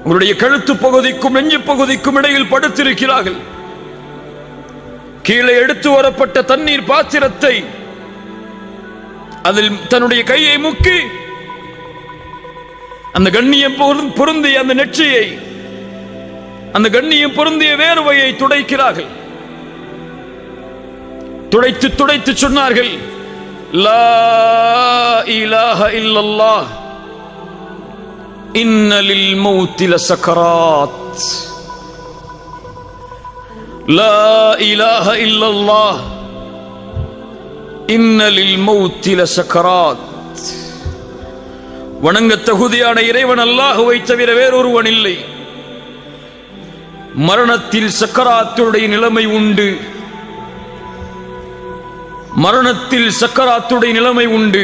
உங்களுடைய கழுத்து பகுதிக்கும் நெஞ்சு பகுதிக்கும் இடையில் படுத்திருக்கிறார்கள். கீழே எடுத்து வரப்பட்ட தண்ணீர் பாத்திரத்தை அதில் தன்னுடைய கையை முக்கி அந்த கண்ணியம் பொருந்திய அந்த நெற்றியை, அந்த கண்ணியம் பொருந்திய வேர்வையை துடைக்கிறார்கள். துடைத்து துடைத்து சொன்னார்கள், லா இலாஹ இல்லல்லாஹ் இன்ன லில் மௌத்தி லசக்கராத். லா இலாஹ இல்லல்லாஹ் இன்ன லில் மௌத்தி லசக்கராத். வணங்க தகுதியான இறைவன் அல்லாஹ்வை தவிர வேறொருவன் இல்லை. மரணத்தில் சக்கராத்துடைய நிலைமை உண்டு. மரணத்தில் சக்கராத்துடைய நிலைமை உண்டு.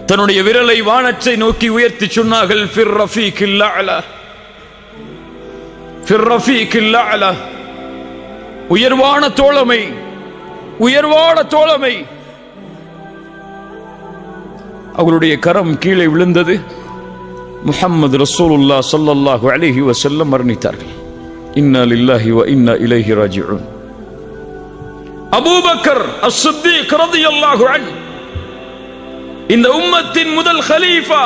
தன்னுடைய விரலை வானத்தை நோக்கி உயர்த்தி சொன்னார்கள், ஃபிர் ரஃபீகில் அலா, ஃபிர் ரஃபீகில் அலா. உயர்வான தோழமை, உயர்வான தோழமை. அவருடைய கரம் கீழே விழுந்தது. முஹம்மது ரசூலுல்லாஹ் ஸல்லல்லாஹு அலைஹி வஸல்லம் மரணித்தார்கள். இன்னா லில்லாஹி வ இன்னா இலைஹி ராஜிஊன். அபூபக்கர் அஸ்-சித்தீக் ரலியல்லாஹு அன்ஹு, இந்த உம்மத்தின் முதல் கலீஃபா,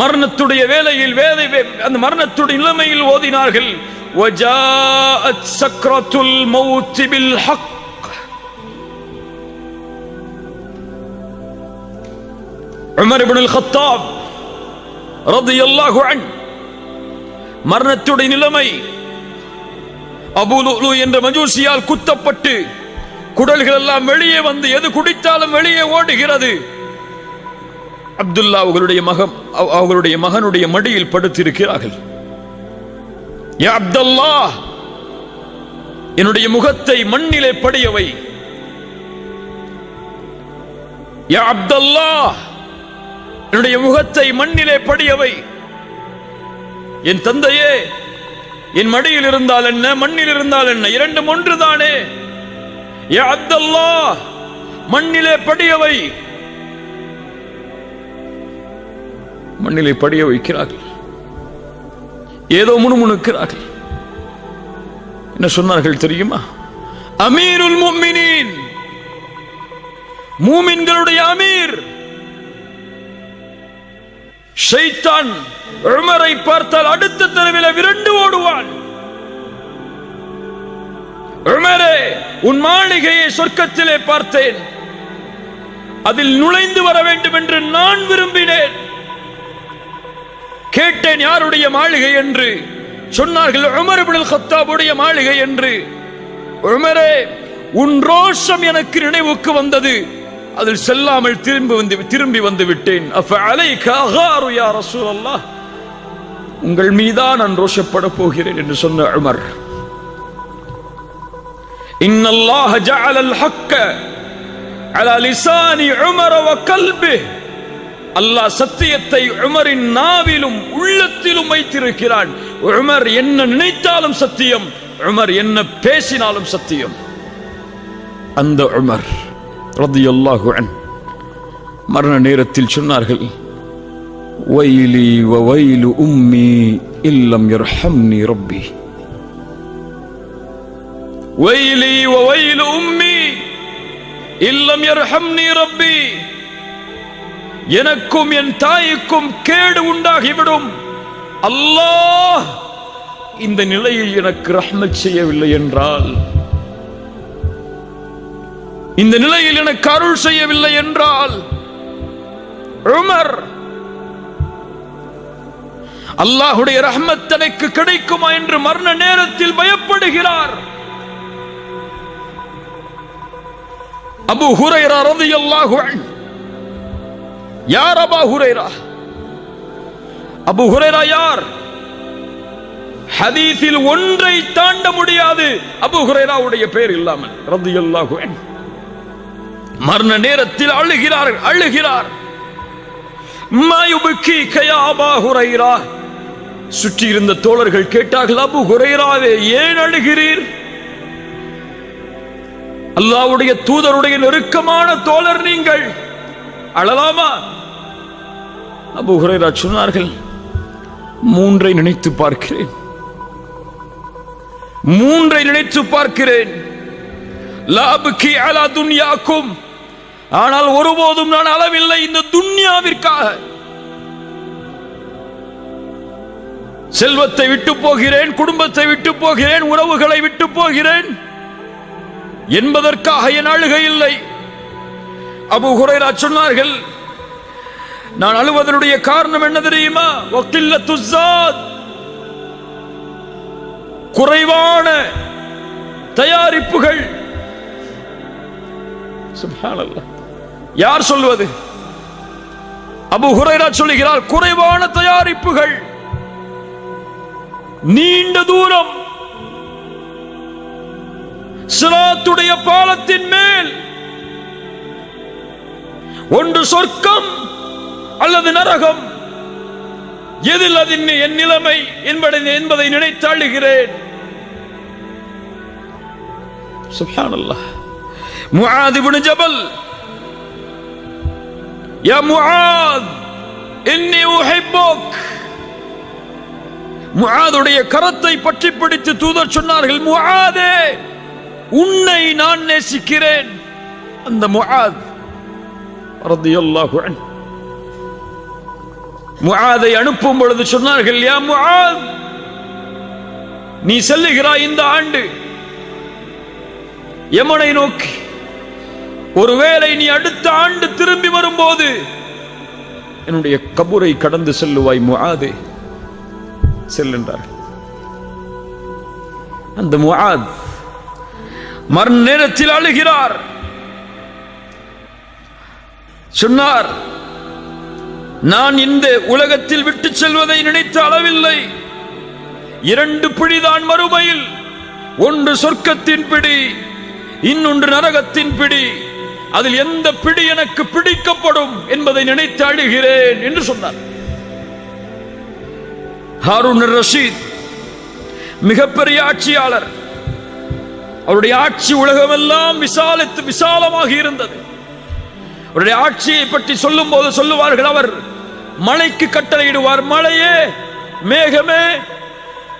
மரணத்துடைய வேளையில் அந்த மரணத்துடைய நிலைமையில் ஓதினார்கள், வஜாஅத் சக்ரத்துல் மௌத் bill Haq. Umar ibn Al-Khattab ரலியல்லாஹு அன்ஹு, மரணத்துடைய நிலைமை, அபூ லுலு என்ற மஜூசியால் குத்தப்பட்டு குடல்கள் எல்லாம் வெளியே வந்து எது குடித்தாலும் வெளியே ஓடுகிறது. அப்துல்லா அவர்களுடைய மகனுடைய மடியில் படுத்திருக்கிறார்கள். யா அப்துல்லாஹ், என்னுடைய முகத்தை மண்ணிலே படியவை. யா அப்துல்லாஹ், என்னுடைய முகத்தை மண்ணிலே படியவை. என் தந்தையே, என் மடியில் இருந்தால் என்ன, மண்ணில் இருந்தால் என்ன, இரண்டும் ஒன்றுதானே. யா அப்துல்லாஹ், மண்ணிலே படியவை. மண்ணிலே படிய வைக்கிறார்கள். ஏதோ முணுமுணுக்கிறார்கள். என்ன சொன்னார்கள் தெரியுமா? அமீருல் முஃமினீன், மூமின்களுடைய அமீர். ஷைத்தான் உமரை பார்த்தால் அடுத்த தெருவில் விரண்டு ஓடுவான். உமரே, உன் மாளிகையை சொர்க்கத்திலே பார்த்தேன், அதில் நுழைந்து வர வேண்டும் என்று நான் விரும்பினேன். கேட்டேன் யாருடைய மாளிகை என்று. சொன்னார்கள் உமர் இப்னு அல்-கத்தாபுடைய மாளிகை என்று. உமரே, உன் ரோஷம் எனக்கு நினைவுக்கு வந்தது, அதில் செல்லாமல் திரும்பி வந்து விட்டேன். அஃபஅலைக அகாரு யா ரசூலல்லாஹ், உங்கள் மீதான் நான் ரோஷப்பட போகிறேன் என்று சொன்ன உமர். இன்னல்லாஹ ஜஅல அல்-ஹக்க அலா லிசானி உமர் வ கல்பிஹி அல்லாஹ் சத்தியத்தை உமரின் நாவிலும் உள்ளத்திலும் வைத்திருக்கிறான். உமர் என்ன நினைத்தாலும் சத்தியம், உமர் என்ன பேசினாலும் சத்தியம். அந்த உமர் ரலியல்லாஹு அன்ஹு மரண நேரத்தில் சொன்னார்கள், வைலி வ வைலு உம்மி இல்லம் யர்ஹம்னி ரப்பி. வைலி வ வைலு உம்மி இல்லம் யர்ஹம்னி ரப்பி. எனக்கும் என் தாய்க்கும் கேடு உண்டாகிவிடும், அல்லாஹ் இந்த நிலையில் எனக்கு ரஹ்மத் செய்யவில்லை என்றால், இந்த நிலையில் எனக்கு அருள் செய்யவில்லை என்றால், உமர் அல்லாஹ்வுடைய ரஹ்மத் எனக்கு கிடைக்குமா என்று மரண நேரத்தில் பயப்படுகிறார். அபூ ஹுரைரா ரலியல்லாஹு அன்ஹு. யார் அபூ ஹுரைரா? அபூ ஹுரைரா யார்? ஹதீஸில் ஒன்றை தாண்ட முடியாது அபூ ஹுரைராவுடைய பெயர் இல்லாமல் ரலியல்லாஹு அன்ஹு. மரண நேரத்தில் அழுகிறார். மா யுபகீக யா அபூ ஹுரைரா. சுற்றி இருந்த தோழர்கள் கேட்டார்கள், அபூ ஹுரைராவே ஏன் அழுகிறீர்? அல்லாஹ்வுடைய தூதருடைய நெருக்கமான தோழர் நீங்கள், அழலாமா? அபூ ஹுரைரா சொன்னார்கள், மூன்றை நினைத்து பார்க்கிறேன். லா அப்கி அலா துன்யாக்கும். ஆனால் ஒருபோதும் நான் அளவில்லை இந்த துன்யாவிற்காக. செல்வத்தை விட்டு போகிறேன், குடும்பத்தை விட்டு போகிறேன், உறவுகளை விட்டு போகிறேன் என்பதற்காக என் அழுகை இல்லை. அபூ ஹுரைரா சொன்னார்கள், நான் அழுவதனுடைய காரணம் என்ன தெரியுமா? வக்கில்லத்து ஸாத். குறைவான தயாரிப்புகள். சுப்ஹானல்லாஹ். யார் சொல்வது? அபூ ஹுரைரா சொல்கிறார், குறைவான தயாரிப்புகள், நீண்ட தூரம், சிராத்துடைய பாலத்தின் மேல், ஒன்று சொர்க்கம் அல்லது நரகம், எதில் அது என் நிலைமை என்பதை நினைத்து அழுகிறேன். சுப்ஹானல்லாஹ். முஆத் இப்னு ஜபல், யா முஆத் இன்னி உஹிப்புக். முஆதுடைய கரத்தை பற்றி பிடித்து தூதர் சொன்னார்கள், முஆதே உன்னை நான் நேசிக்கிறேன். அந்த முஆத் ரலியல்லாஹு அன்ஹு முஆதை அனுப்பும் பொழுது சொன்னார்கள், யா முஆத் நீ செல்லுகிறாய் இந்த ஆண்டு யமனை நோக்கி, ஒருவேளை நீ அடுத்த ஆண்டு திரும்பி வரும்போது என்னுடைய கபரை கடந்து செல்லுவாய் முஆதே, செல்லுன்றார். அந்த முஆத் மரண நேரத்தில் அழுகிறார். சொன்னார், நான் இந்த உலகத்தில் விட்டு செல்வதை நினைத்து அளவில்லை. 2 பிடிதான் மறுமையில், ஒன்று சொர்க்கத்தின் பிடி, இன்னொன்று நரகத்தின் பிடி. அதில் எந்த பிடி எனக்கு பிடிக்கப்படும் என்பதை நினைத்து அழுகிறேன் என்று சொன்னார். ஹாரூன் ரஷீத் மிகப்பெரிய ஆட்சியாளர். அவருடைய ஆட்சி உலகமெல்லாம் விசாலமாக இருந்தது. அவருடைய ஆட்சியை பற்றி சொல்லும் போது சொல்லுவார்கள், அவர் மழைக்கு கட்டளையிடுவார், மழையே மேகமே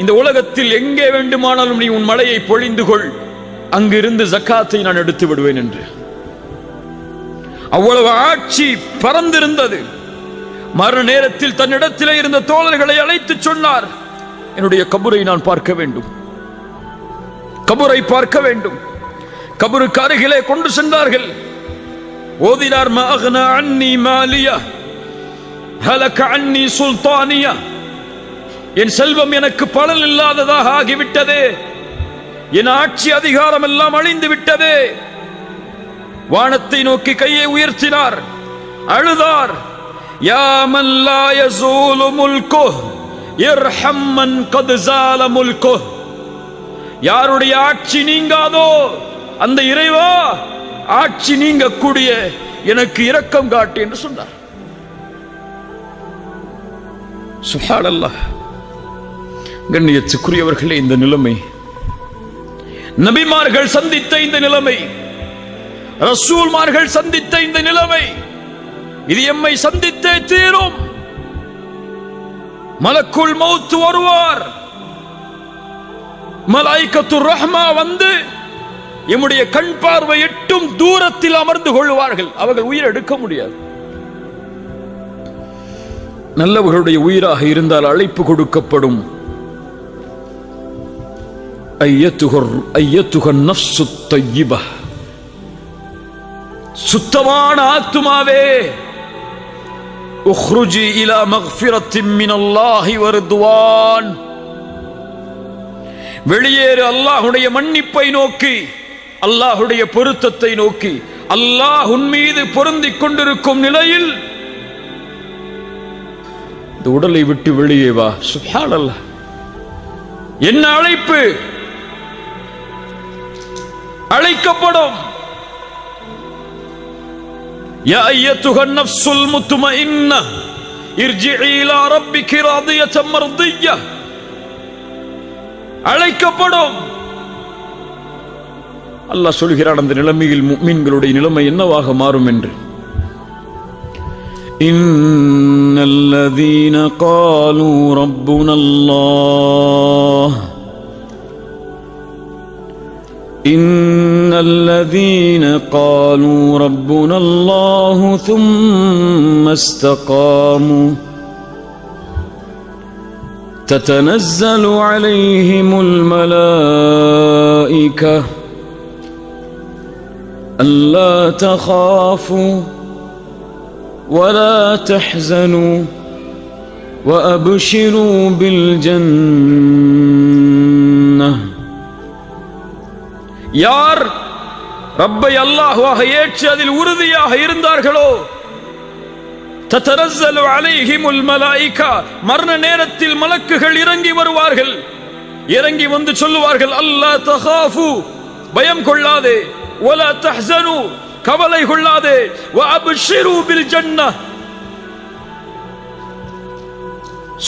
இந்த உலகத்தில் எங்கே வேண்டுமானாலும் நீ உன் மழையை பொழிந்து கொள், அங்கிருந்து ஜக்காத்தை நான் எடுத்து விடுவேன் என்று. அவ்வளவு ஆட்சி பறந்திருந்தது. மரண நேரத்தில் தன்னிடத்திலே இருந்த தோழர்களை அழைத்து சொன்னார், என்னுடைய கபரை நான் பார்க்க வேண்டும், கபரை பார்க்க வேண்டும். கபருக்கு அருகிலே கொண்டு சென்றார்கள். ஓதினார், மா அக்னா அன்னி மாலியா ஹலக அன்னி சுல்தானியா. என் செல்வம் எனக்கு பலன் இல்லாததாக ஆகிவிட்டதே, என் ஆட்சி அதிகாரம் எல்லாம் அழிந்து விட்டதே. வானத்தை நோக்கி கையை உயர்த்தினார், அழுதார். யா மன் லா யஸூலு முல்குஹ் இர்ஹம் மன் கத் ஸால முல்குஹ். யாருடைய ஆட்சி நீங்காதோ அந்த இறைவா, ஆட்சி நீங்கக்கூடிய எனக்கு இரக்கம் காட்டு என்று சொன்னார். சுப்ஹானல்லாஹ். கண்ணியத்துக்குரியவர்களே, இந்த நிலைமை நபிமார்கள் சந்தித்த இந்த நிலைமை, ரசூல்மார்கள் சந்தித்த இந்த நிலைமை, இது எம்மை சந்தித்தே தீரும். மலக்குல் மௌத் வருவார், மலாயிகத்துர் ரஹ்மா வந்து எம்முடைய கண் பார்வை எட்டும் தூரத்தில் அமர்ந்து கொள்வார்கள். அவர்கள் உயிர் எடுக்க முடியாது. நல்லவர்களுடைய உயிராக இருந்தால் அழைப்பு கொடுக்கப்படும். ஐயத்துகர் நஃப்சு தய்யிபா, சுத்தமான ஆத்துமாவே, உக்ருஜி இலா மக்ஃபிரத்தின் மினல்லாஹி வ ரிதுவான், வெளியேறு அல்லாஹ்வுடைய மன்னிப்பை நோக்கி, அல்லாஹ்வுடைய பொருத்தத்தை நோக்கி. அல்லாஹ் உன் மீது பொருந்திக் கொண்டிருக்கும் நிலையில் இந்த உடலை விட்டு வெளியே வா. சுப்ஹானல்லாஹ். என்ன அழைப்பு! அழைக்கப்படும். யா அய்யத்துஹன் நஃப்ஸுல் முத்மஇன்னா இர்ஜிஇ இலா ரப்பிகி ராதியத்தன் மர்திய்யா. அழைக்கப்படும். அல்லாஹ் சொல்கிறான், அந்த நிலைமையில் முஃமின்களுடைய நிலைமை என்னவாக மாறும் என்று. இன்னல்லதீன காலூ ரப்புனல்லாஹ், இன்னல்லதீன காலூ ரப்புனல்லாஹு ثم استقاموا تتنزل عليهم الملائكة ألا تخافوا ولا تحزنوا وأبشروا بالجنة. யார் ரப்பை அல்லாஹ்வாக ஏற்று அதில் உறுதியாக இருந்தார்களோ, தத்தனஸ்ஸலு அலைஹிமுல் மலாயிகா, மரண நேரத்தில் மலக்குகள் இறங்கி வருவார்கள். இறங்கி வந்து சொல்லுவார்கள், அல்லா தகாஃபு, பயம் கொள்ளாதே, வலா தஹ்ஸனு, கவலை கொள்ளாதே, வ அப்ஷிரு பில் ஜன்னah,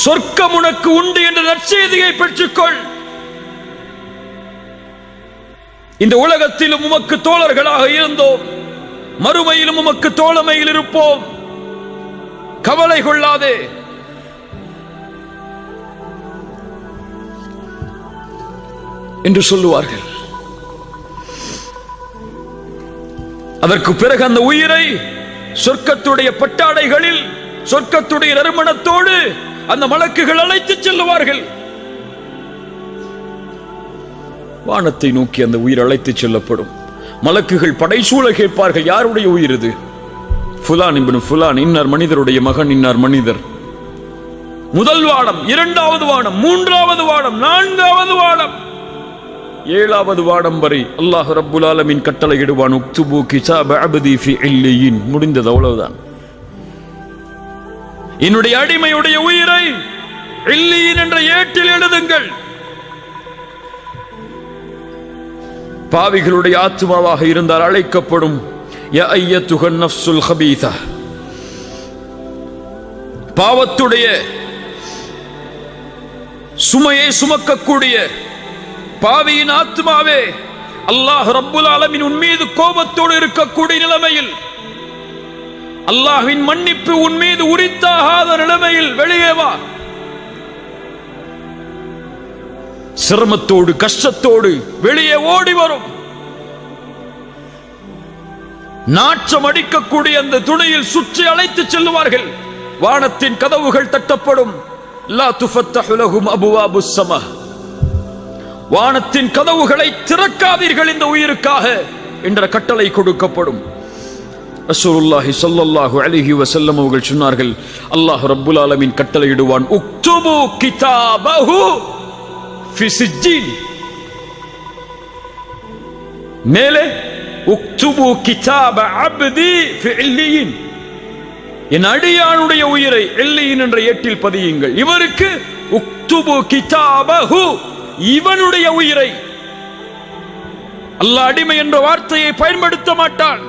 சொர்க்கம் உனக்கு உண்டு என்ற நற்செய்தியை பெற்றுக்கொள். இந்த உலகத்திலும் உமக்கு தோழர்களாக இருந்தோம், மறுமையிலும் உமக்கு தோழமையில் இருப்போம், கவலை கொள்ளாதே. என்று சொல்லுவார்கள். அதற்கு பிறகு அந்த உயிரை சொர்க்கத்துடைய பட்டாடைகளில், சொர்க்கத்துடைய நறுமணத்தோடு அந்த மலக்குகள் அழைத்து செல்லுவார்கள். வானத்தை நோக்கி அந்த உயிர் அழைத்து செல்லப்படும். மலக்குகள் படைசூழ கேட்பார்கள், யாருடைய உயிர் இது? ஃபுலான் இப்னு ஃபுலான், இன்னார் மனிதருடைய மகன், இன்னார் மனிதர். முதல் வானம், இரண்டாவது வானம், மூன்றாவது வானம், நான்காவது வானம், ஏழாவது வானம் வரை அல்லாஹ் ரப்புல் ஆலமீன் கட்டளையிடுவான், உக்துபு கிதாப அப்தி ஃபி இல்லியின். முடிந்தது, அவ்வளவுதான். என்னுடைய அடிமையுடைய உயிரை இல்லியின் என்ற ஏட்டில் எழுதுங்கள். பாவிகளுடைய ஆத்மாவாக இருந்தால் அழைக்கப்படும், யா அய்யத்துஹன் நஃப்ஸுல் ஹபீஸா, பாவத்துடைய சுமையை சுமக்கக்கூடிய பாவியின் ஆத்மாவே, அல்லாஹ் ரப்புல் ஆலமீன் உன் மீது கோபத்தோடு இருக்கக்கூடிய நிலைமையில், அல்லாஹ்வின் மன்னிப்பு உன் மீது உரித்தாகாத நிலைமையில் வெளியே வா. சிரமத்தோடு கஷ்டத்தோடு வெளியே ஓடி வரும். நாற்றம் அடிக்கக்கூடிய அந்த துணையில் சுற்றி அழைத்து செல்லுவார்கள். வானத்தின் கதவுகள் தட்டப்படும். லா துஃபத்தஹு லஹும் அபுவாபுஸ் ஸமா, வானத்தின் கதவுகளை திறக்காதீர்கள் இந்த உயிருக்காக என்ற கட்டளை கொடுக்கப்படும். ரசூலுல்லாஹி ஸல்லல்லாஹு அலைஹி வஸல்லம் அவர்கள் சொன்னார்கள், அல்லாஹ் ரப்புல் ஆலமீன் கட்டளையிடுவான், உக்துபு கிதாபஹு ஃபி சிஜ்ஜீன். மேலே உக்துபு கிதாப அப்தி ஃபி இல்லியின், என் அடியானுடைய உயிரை இல்லியின் என்ற ஏட்டில் பதியுங்கள். இவருக்கு உக்துபு கிதாபஹு, இவனுடைய உயிரை. அல்லாஹ் அடிமை என்ற வார்த்தையை பயன்படுத்த மாட்டான்.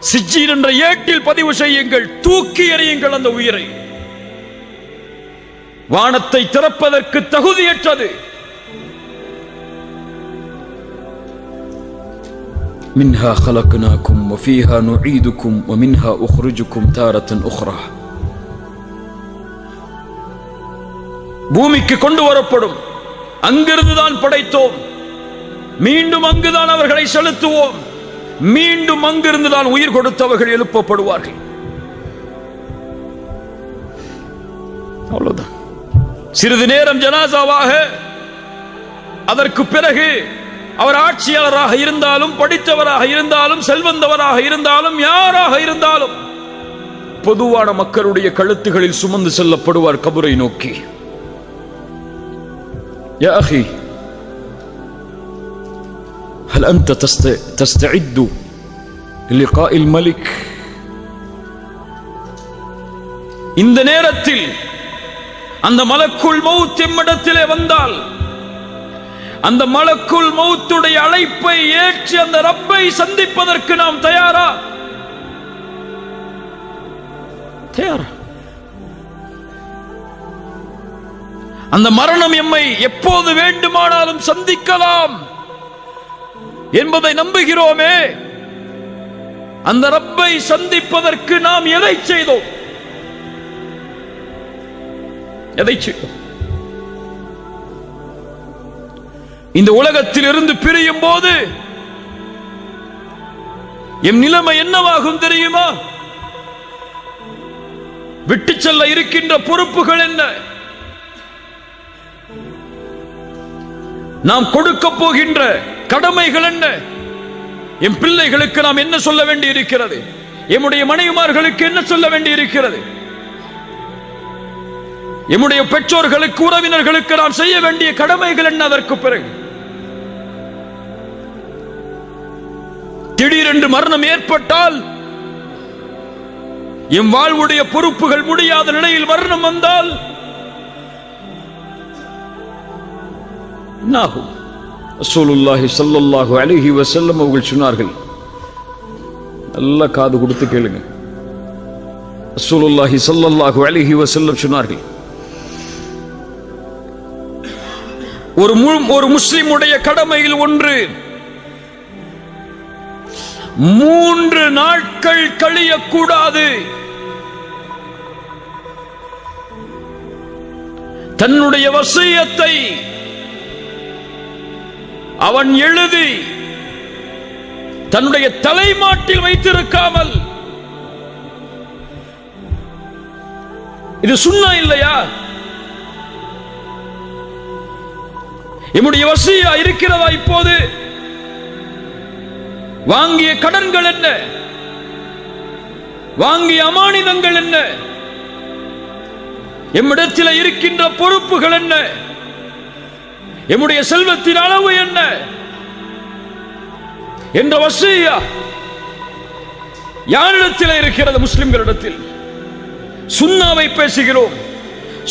சிஜ்ஜீன் என்ற ஏட்டில் பதிவு செய்யுங்கள், தூக்கி எறியுங்கள் அந்த உயிரை. வானத்தை திறப்பதற்கு தகுதியற்றது. மின்ஹா خلقناكم وفيها نعيدكم ومنها أخرجكم تارة أخرى. பூமிக்கு கொண்டு வரப்படும், அங்கிருந்துதான் படைத்தோம், மீண்டும் அங்குதான் அவர்களை செலுத்துவோம், மீண்டும் அங்கிருந்துதான் உயிர் கொடுத்தவர்கள் எழுப்பப்படுவார்கள். அவ்வளவுதான். சிறிது நேரம் ஜனாசாவாக, அதற்கு பிறகு அவர் ஆட்சியாளராக இருந்தாலும், படித்தவராக இருந்தாலும், செல்வந்தவராக இருந்தாலும், யாராக இருந்தாலும் பொதுவான மக்களுடைய கழுத்துகளில் சுமந்து செல்லப்படுவார் கபரை நோக்கி. யா அஹி, هل أنت تستعد للقاء الملك؟ இந்த நேரத்தில் அந்த மலக்குல் மௌத் எம்மிடத்திலே வந்தால், அந்த மலக்குல் மௌத்துடைய அழைப்பை ஏற்று அந்த ரப்பை சந்திப்பதற்கு நாம் தயாரா? அந்த மரணம் எம்மை எப்போது வேண்டுமானாலும் சந்திக்கலாம் என்பதை நம்புகிறோமே. அந்த ரப்பை சந்திப்பதற்கு நாம் எதை செய்தோம்? எதை செய்தோம்? இந்த உலகத்தில் இருந்து பிரியும் போது எம் நிலைமை என்னவாகும் தெரியுமா? விட்டு செல்ல இருக்கின்ற பொறுப்புகள் என்ன? நாம் கொடுக்க போகின்ற கடமைகள் என்ன? என் பிள்ளைகளுக்கு நாம் என்ன சொல்ல வேண்டி இருக்கிறது? எம்முடைய மனைவிமார்களுக்கு என்ன சொல்ல வேண்டி இருக்கிறது? எம்முடைய பெற்றோர்களுக்கு, உறவினர்களுக்கு நாம் செய்ய வேண்டிய கடமைகள் என்ன? அதற்கு பிறகு திடீரென்று மரணம் ஏற்பட்டால், எம் வாழ்வுடைய பொறுப்புகள் முடியாத நிலையில் மரணம் வந்தால் என்னாகும்? ரசூலுல்லாஹி ஸல்லல்லாஹு அலைஹி வஸல்லம் அவர்கள் சொன்னார்கள், நல்ல காது கொடுத்து கேளுங்க. ரசூலுல்லாஹி ஸல்லல்லாஹு அலைஹி வஸல்லம் சொன்னார்கள், ஒரு முஸ்லிமுடைய கடமையில் ஒன்று 3 நாட்கள் கழியக்கூடாது. தன்னுடைய வசியத்தை அவன் எழுதி தன்னுடைய தலைமாட்டில் வைத்திருக்காமல், இது சுன்னா இல்லையா? என்னுடைய வசியா இருக்கிறதா? இப்போது வாங்கிய கடன்கள் என்ன? வாங்கிய அமானிதங்கள் என்ன? எம்மிடத்தில் இருக்கின்ற பொறுப்புகள் என்ன? எம்முடைய செல்வத்தின் அளவு என்ன என்ற வசியா யாரிடத்தில் இருக்கிறது? முஸ்லிம்களிடத்தில். சுன்னாவை பேசுகிறோம்,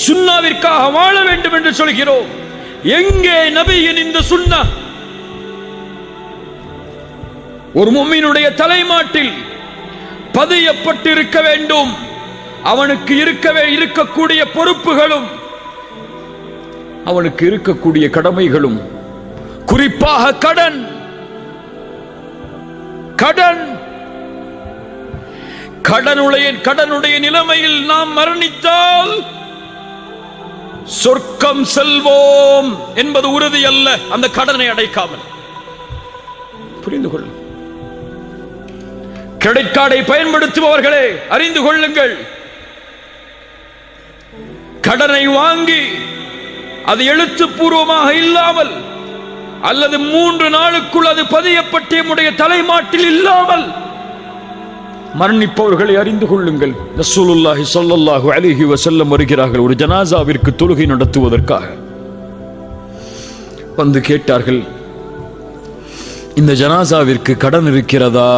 சுன்னாவிற்காக வாழ வேண்டும் என்று சொல்கிறோம். எங்கே நபியின் இந்த சுன்னா? ஒரு முஃமினுடைய தலைமாட்டில் பதியப்பட்டிருக்க வேண்டும். அவனுக்கு இருக்கக்கூடிய பொறுப்புகளும், அவனுக்கு இருக்கக்கூடிய கடமைகளும், குறிப்பாக கடன். கடனுடைய நிலைமையில் நாம் மரணித்தால் சொர்க்கம் செல்வோம் என்பது உறுதி அல்ல. அந்த கடனை அடைக்காமல் புரிந்து கொள்ளுங்கள். கிரெடிட் கார்டை பயன்படுத்துபவர்களே அறிந்து கொள்ளுங்கள், கடனை வாங்கி அது எழுத்துப்பூர்வமாக இல்லாமல் அல்லது 3 நாளுக்குள் அது பதியப்பட்ட நம்முடைய தலைமாட்டில் இல்லாமல் மரணிப்பவர்களை அறிந்து கொள்ளுங்கள். ரசூலுல்லாஹி ஸல்லல்லாஹு அலைஹி வஸல்லம் வருகிறார்கள் ஒரு ஜனாசாவிற்கு தொழுகை நடத்துவதற்காக. வந்து கேட்டார்கள், இந்த ஜனாசாவிற்கு கடன் இருக்கிறதா?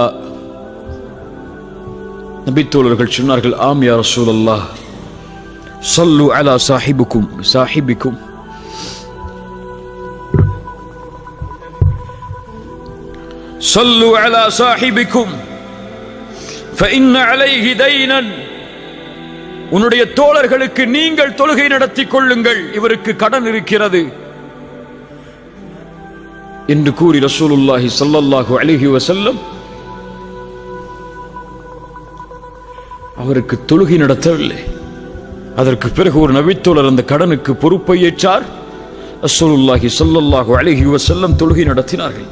நபி தோழர்கள் சொன்னார்கள், ஆம் யா ரசூலல்லாஹ், ஸல்லு அலா சாஹிபிக்கும் ஸல்லு அலா சாஹிபிக்கும் فإن عليه دينا உன்னுடைய தோழர்களுக்கு நீங்கள் தொழுகை நடத்திக் கொள்ளுங்கள், இவருக்கு கடன் இருக்கிறது என்று கூறி ரசூலுல்லாஹி ஸல்லல்லாஹு அலைஹி வஸல்லம் அவருக்கு தொழுகை நடத்தவில்லை. அதற்கு பிறகு ஒரு நபித்தோழர் அந்த கடனுக்கு பொறுப்பை ஏற்றார். ரசூலுல்லாஹி ஸல்லல்லாஹு அலைஹி வஸல்லம் தொழுகை நடத்தினார்கள்.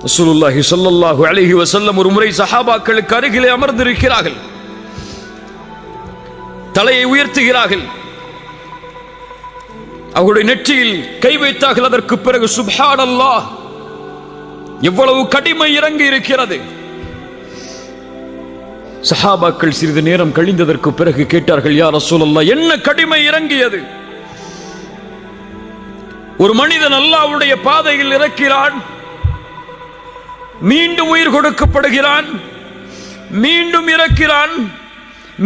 ரசூலுல்லாஹி ஸல்லல்லாஹு அலைஹி வஸல்லம் ஒரு முறை சஹாபாக்களுக்கு அருகிலே அமர்ந்திருக்கிறார்கள். தலையை உயர்த்துகிறார்கள். அவருடைய நெற்றியில் கை வைத்தார்கள். அதற்கு பிறகு சுப்ஹானல்லாஹ், எவ்வளவு கடிமை இறங்கி இருக்கிறது. சஹாபாக்கள் சிறிது நேரம் கழிந்ததற்கு பிறகு கேட்டார்கள், யா ரசூலல்லாஹ், என்ன கடிமை இறங்கியது? ஒரு மனிதன் அல்லாஹ்வுடைய பாதையில் இறக்கிறான், மீண்டும் உயிர் கொடுக்கப்படுகிறான், மீண்டும் இறக்கிறான்,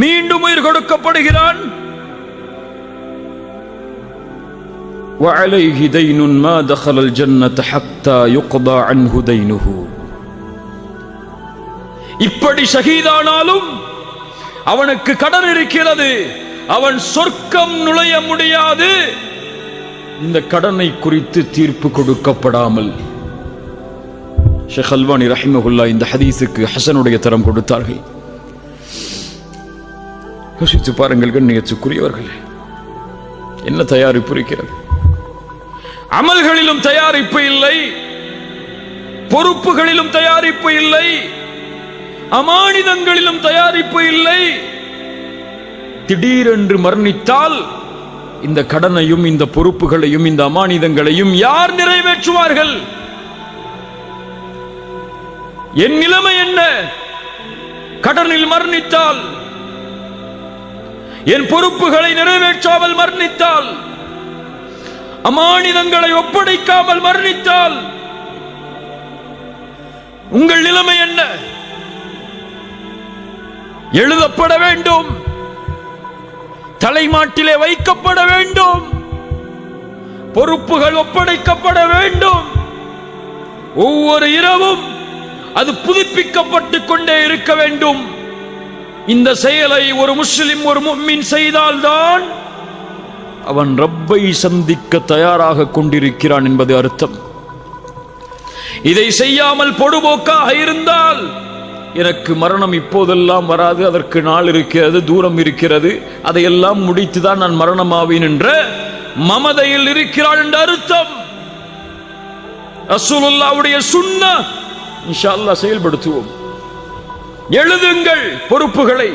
மீண்டும் உயிர் கொடுக்கப்படுகிறான். وعليه دين ما دخل الجنة حتى يقضى عنه دينه. இப்படி ஷஹீதானாலும் அவனுக்கு கடன் இருக்கிறது, அவன் சொர்க்கம் நுழைய முடியாது இந்த கடனை குறித்து தீர்ப்பு கொடுக்கப்படாமல். ஷேக் அல்பானி ரஹிமஹுல்லாஹ் இந்த ஹதீஸுக்கு ஹசனுடைய தரம் கொடுத்தார்கள். யோசித்து பாருங்கள் கண்ணியத்துக்குரியவர்களே, என்ன தயாரிப்பு இருக்கிறது? அமல்களிலும் தயாரிப்பு இல்லை, பொறுப்புகளிலும் தயாரிப்பு இல்லை, அமானிதங்களிலும் தயாரிப்பு இல்லை. திடீரென்று மரணித்தால் இந்த கடனையும் இந்த பொறுப்புகளையும் இந்த அமானிதங்களையும் யார் நிறைவேற்றுவார்கள்? என் நிலைமை என்ன? கடனில் மரணித்தால், என் பொறுப்புகளை நிறைவேற்றாமல் மரணித்தால், அமானிதங்களை ஒப்படைக்காமல் மரணித்தால் உங்கள் நிலைமை என்ன? எழுதப்பட வேண்டும், தலைமாட்டிலே வைக்கப்பட வேண்டும், பொறுப்புகள் ஒப்படைக்கப்பட வேண்டும். ஒவ்வொரு இரவும் அது புதுப்பிக்கப்பட்டுக் கொண்டே இருக்க வேண்டும். இந்த செயலை ஒரு முஸ்லிம், ஒரு முஃமின் செய்தால்தான் அவன் ரப்பை சந்திக்க தயாராக கொண்டிருக்கிறான் என்பது அர்த்தம். இதை செய்யாமல் பொடுபோக்காக இருந்தால், எனக்கு மரணம் இப்போதெல்லாம் வராது, அதற்கு நாள் இருக்கிறது, தூரம் இருக்கிறது, அதையெல்லாம் முடித்துதான் நான் மரணமாவேன் என்ற மமதையில் இருக்கிறாள் என்ற அர்த்தம். ரசூலுல்லாஹ்வுடைய சுன்னah இன்ஷா அல்லாஹ் செயல்படுத்துவோம். எழுதுங்கள் பொறுப்புகளை,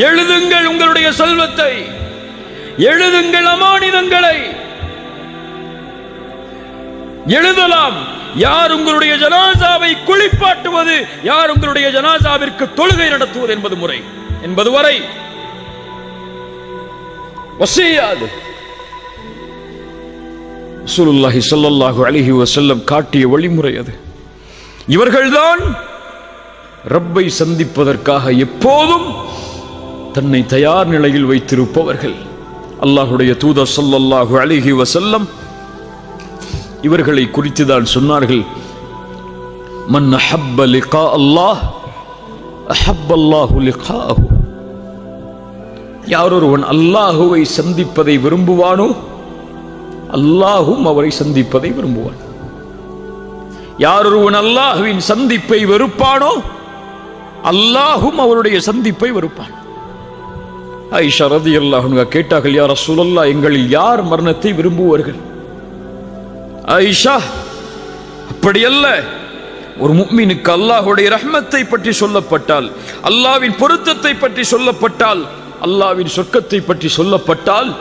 எழுதுங்கள் உங்களுடைய செல்வத்தை, எழுதுங்கள் அமானிதங்களை. எழுதலாம் யார் உங்களுடைய ஜனாசாவை குளிப்பாட்டுவது, யார் உங்களுடைய ஜனாசாவிற்கு தொழுகை நடத்துவது என்பது முறை என்பது வரை வசியாது. ரசூலுல்லாஹி ஸல்லல்லாஹு அலைஹி வஸல்லம் காட்டிய வழிமுறை அது. இவர்கள்தான் ரப்பை சந்திப்பதற்காக எப்போதும் தன்னை தயார் நிலையில் வைத்திருப்பவர்கள். அல்லாஹ்வுடைய தூதர் ஸல்லல்லாஹு அலைஹி வஸல்லம் இவர்களை குறித்து தான் சொன்னார்கள், மன் அஹப்ப லிகா அல்லாஹ் அஹப்ப அல்லாஹு லிகாஹு. யார் ஒருவன் அல்லாஹுவை சந்திப்பதை விரும்புவானோ அல்லாஹும் அவரை சந்திப்பதை விரும்புவான். யார் ஒருவன் அல்லாஹுவின் சந்திப்பை வெறுப்பானோ அல்லாஹும் அவருடைய சந்திப்பை வெறுப்பான். ஆயிஷா ரலியல்லாஹு அன்ஹா கேட்டார்கள், யா ரசூலல்லாஹ், எங்களில் யார் மரணத்தை விரும்புவார்கள்? ஆயிஷா, அப்படியல்ல, ஒரு முஃமினுக்கு அல்லாஹ்வுடைய ரஹ்மத்தை பற்றி சொல்லப்பட்டால், அல்லாஹ்வின் பொருத்தத்தை பற்றி சொல்லப்பட்டால், அல்லாஹ்வின் சொர்க்கத்தை பற்றி சொல்லப்பட்டால்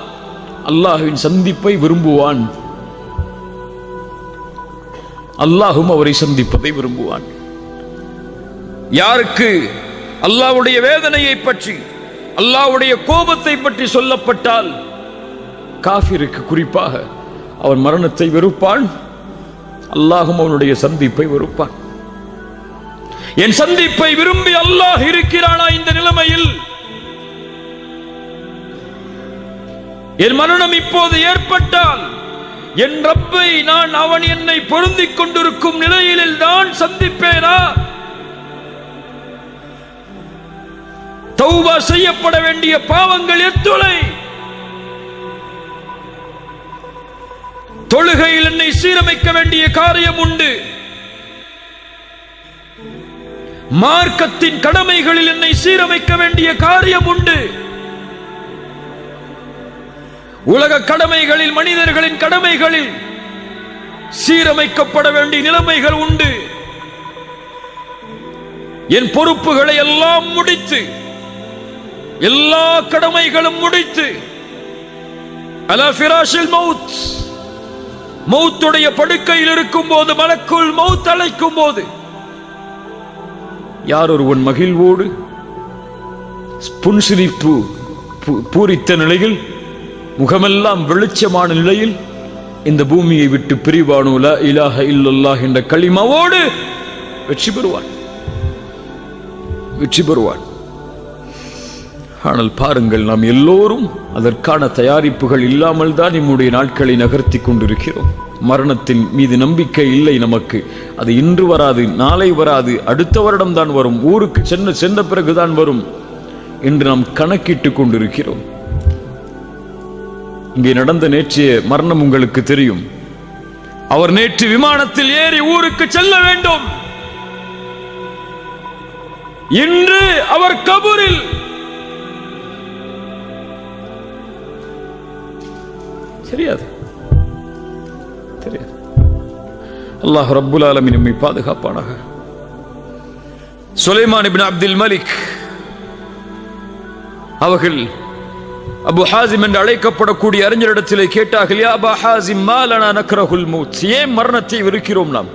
அல்லாஹ்வின் சந்திப்பை விரும்புவான், அல்லாஹும் அவரை சந்திப்பதை விரும்புவான். யாருக்கு அல்லாஹ்வுடைய வேதனையை பற்றி, அல்லாஹ்வுடைய கோபத்தை பற்றி சொல்லப்பட்டால், காஃபிருக்கு குறிப்பாக அவன் மரணத்தை வெறுப்பான், அல்லாஹும் அவனுடைய சந்திப்பை வெறுப்பான். என் சந்திப்பை விரும்பி அல்லாஹ் இருக்கிறானா இந்த நிலைமையில்? என் மரணம் இப்போது ஏற்பட்டால் என் ரப்பை நான் அவன் என்னை பொருந்திக் கொண்டிருக்கும் நிலையில் தான் சந்திப்பேனா? தௌபா செய்யப்பட வேண்டிய பாவங்கள் எத்துணை. தொழுகையில் என்னை சீரமைக்க வேண்டிய காரியம் உண்டு. மார்க்கத்தின் கடமைகளில் என்னை சீரமைக்க வேண்டிய காரியம் உண்டு. உலக கடமைகளில், மனிதர்களின் கடமைகளில் சீரமைக்கப்பட வேண்டிய நிலைமைகள் உண்டு. என் பொறுப்புகளை எல்லாம் முடித்து, எல்லா கடமைகளும் முடித்து, அலா ஃபிராஷில் மௌத், மௌத்துடைய படுக்கையில் இருக்கும் போது, மலக்குல் மௌத் அழைக்கும் போது, யார் ஒருவன் மகிழ்வோடு புன்சிரிப்பு பூரித்த நிலையில், முகமெல்லாம் வெளிச்சமான நிலையில் இந்த பூமியை விட்டு பிரிவானோ லா இலாஹ இல்லல்லாஹ் என்ற கலிமாவோடு வெற்றி பெறுவான், வெற்றி பெறுவான். ஆனால் பாருங்கள், நாம் எல்லோரும் அதற்கான தயாரிப்புகள் இல்லாமல் தான் நம்முடைய நாட்களை நகர்த்தி கொண்டிருக்கிறோம். மரணத்தின் மீது நம்பிக்கை இல்லை நமக்கு. அது இன்று வராது, நாளை வராது, அடுத்த வருடம் தான் வரும், ஊருக்கு சென்ற பிறகுதான் வரும் என்று நாம் கணக்கிட்டுக் கொண்டிருக்கிறோம். இங்கே நடந்த நேற்றைய மரணம் உங்களுக்கு தெரியும். அவர் நேற்று விமானத்தில் ஏறி ஊருக்கு செல்ல வேண்டும். இன்று அவர் கபூரில். தெரியாது, தெரியாது. அல்லாஹ் ரப்புல் ஆலமீன் நம்மை பாதுகாப்பானாக. சுலைமான் இப்னு அப்துல் மலிக் அவர்கள் அபு ஹாசிம் என்று அழைக்கப்படக்கூடிய அறிஞரிடத்திலே கேட்டார்கள், யா அபா ஹாசிம் மா லனா நக்ரஹுல் மௌத், ஏன் மரணத்தை வெறுக்கிறோம் நாம்?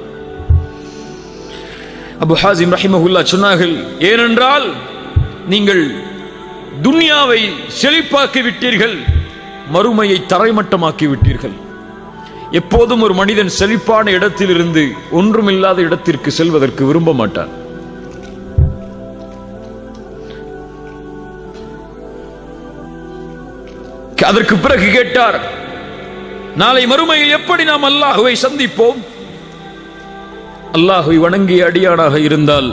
அபு ஹாசிம் ரஹிமஹுல்லாஹ் சொன்னார்கள், ஏனென்றால் நீங்கள் துன்யாவை செழிப்பாக்கி விட்டீர்கள், மறுமையை தரைமட்டமாக்கி விட்டீர்கள். எப்போதும் ஒரு மனிதன் செழிப்பான இடத்திலிருந்து ஒன்றுமில்லாத இடத்திற்கு செல்வதற்கு விரும்ப மாட்டான். அதற்கு பிறகு கேட்டார், நாளை மறுமையில் எப்படி நாம் அல்லாஹுவை சந்திப்போம்? அல்லாஹுவை வணங்கிய அடியானாக இருந்தால்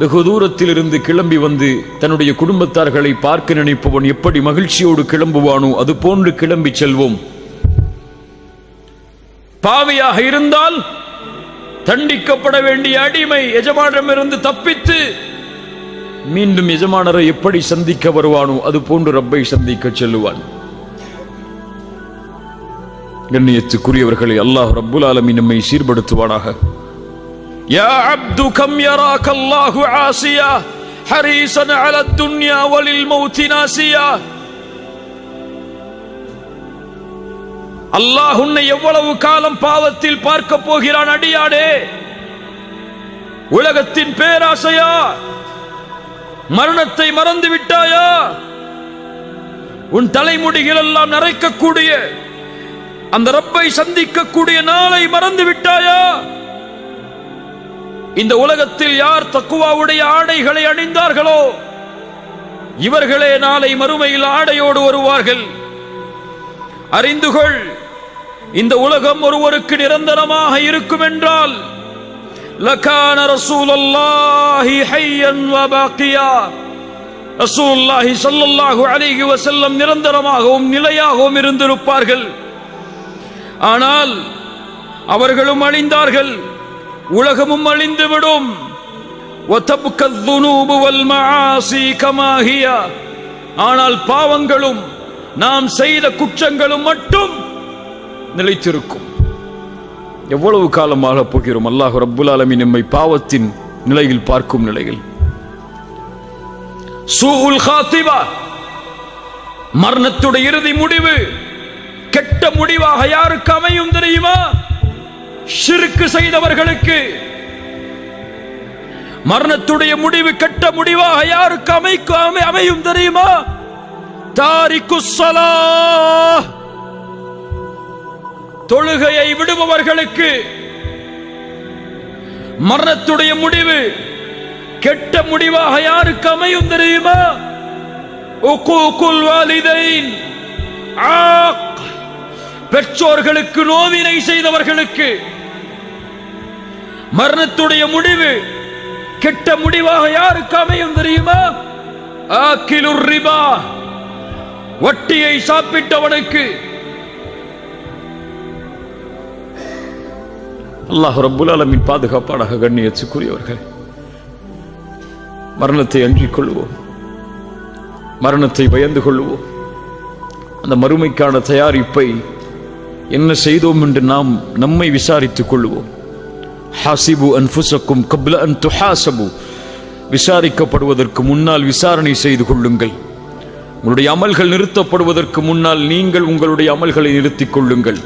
வெகு தூரத்தில் இருந்து கிளம்பி வந்து தன்னுடைய குடும்பத்தார்களை பார்க்க நினைப்பவன் எப்படி மகிழ்ச்சியோடு கிளம்புவானோ அது போன்று கிளம்பி செல்வோம். பாவியாக இருந்தால் தண்டிக்கப்பட வேண்டிய அடிமை எஜமானரிடமிருந்து தப்பித்து மீண்டும் எஜமானரை எப்படி சந்திக்க வருவானோ அது போன்று ரப்பை சந்திக்க செல்லுவான். கண்ணியத்துக்குரியவர்களை, அல்லாஹ் ரப்புல் ஆலமீன் நம்மை சீர்படுத்துவானாக. யா அப்து கம் யராக அல்லாஹு ஆசியா ஹரீஸன் அலா துன்யா வலில் மௌத்தி நாசியா. அல்லாஹ் உன்னை எவ்வளவு காலம் பாவத்தில் பார்க்க போகிறான் அடியானே? உலகத்தின் பேராசையா? மரணத்தை மறந்து விட்டாயா? உன் தலைமுடிகள் எல்லாம் நரைக்கக்கூடிய அந்த ரப்பை சந்திக்கக்கூடிய நாளை மறந்து விட்டாயா? இந்த உலகத்தில் யார் தக்குவாவுடைய ஆடைகளை அணிந்தார்களோ இவர்களே நாளை மறுமையில் ஆடையோடு வருவார்கள். அறிந்துகொள், இந்த உலகம் ஒருவருக்கு நிரந்தரமாக இருக்கும் என்றால் லகான ரசூலுல்லாஹி ஹய்யன் வ பாக்கியா, ரசூலுல்லாஹி ஸல்லல்லாஹு அலைஹி வஸல்லம் நிரந்தரமாகவும் நிலையாகவும் இருந்திருப்பார்கள். ஆனால் அவர்களும் அழிந்தார்கள், உலகமும் அழிந்துவிடும். ஆனால் பாவங்களும் நாம் செய்த குற்றங்களும் மட்டும் நிலைத்திருக்கும். எவ்வளவு காலமாக போகிறோம்? அல்லாஹ் ரப்புல் ஆலமீன் நம்மை பாவத்தின் நிலையில் பார்க்கும் நிலையில். சூஉல் காத்திபா, மரணத்துடைய இறுதி முடிவு கெட்ட முடிவாக யாருக்கு அமையும் தெரியுமா? ஷிர்க் செய்தவர்களுக்கு. மரணத்துடைய முடிவு கெட்ட முடிவாக யாருக்கு அமையும் தெரியுமா? தாரிக்குஸ் ஸலாஹ், தொழுகையை விடுபவர்களுக்கு மரணத்துடைய முடிவு கெட்ட முடிவாக யாருக்கு அமையும் தெரியுமா? உக்கூகுல் வாலிதைன், பெற்றோர்களுக்கு நோவினை செய்தவர்களுக்கு மரணத்துடைய முடிவு கெட்ட முடிவாக யாருக்கு அமையும் தெரியுமா? ஆக்கிலுர் ரிபா, வட்டியை சாப்பிட்டவனுக்கு அல்லாஹ் ரப்புல் ஆலமீன் பாதுகாப்பானாக. கண்ணியத்துக்குரியவர்கள், மரணத்தை அஞ்சிக் கொள்வோம், மரணத்தை பயந்து கொள்வோம். அந்த மறுமைக்கான தயாரிப்பை என்ன செய்தோம் என்று நாம் நம்மை விசாரித்துக் கொள்வோம். ஹாசிபு அன்ஃபுஸக்கும் கப்ல அன் துஹாசபு, விசாரிக்கப்படுவதற்கு முன்னால் விசாரணை செய்து கொள்ளுங்கள். உங்களுடைய அமல்கள் நிறுத்தப்படுவதற்கு முன்னால் நீங்கள் உங்களுடைய அமல்களை நிறுத்திக் கொள்ளுங்கள்.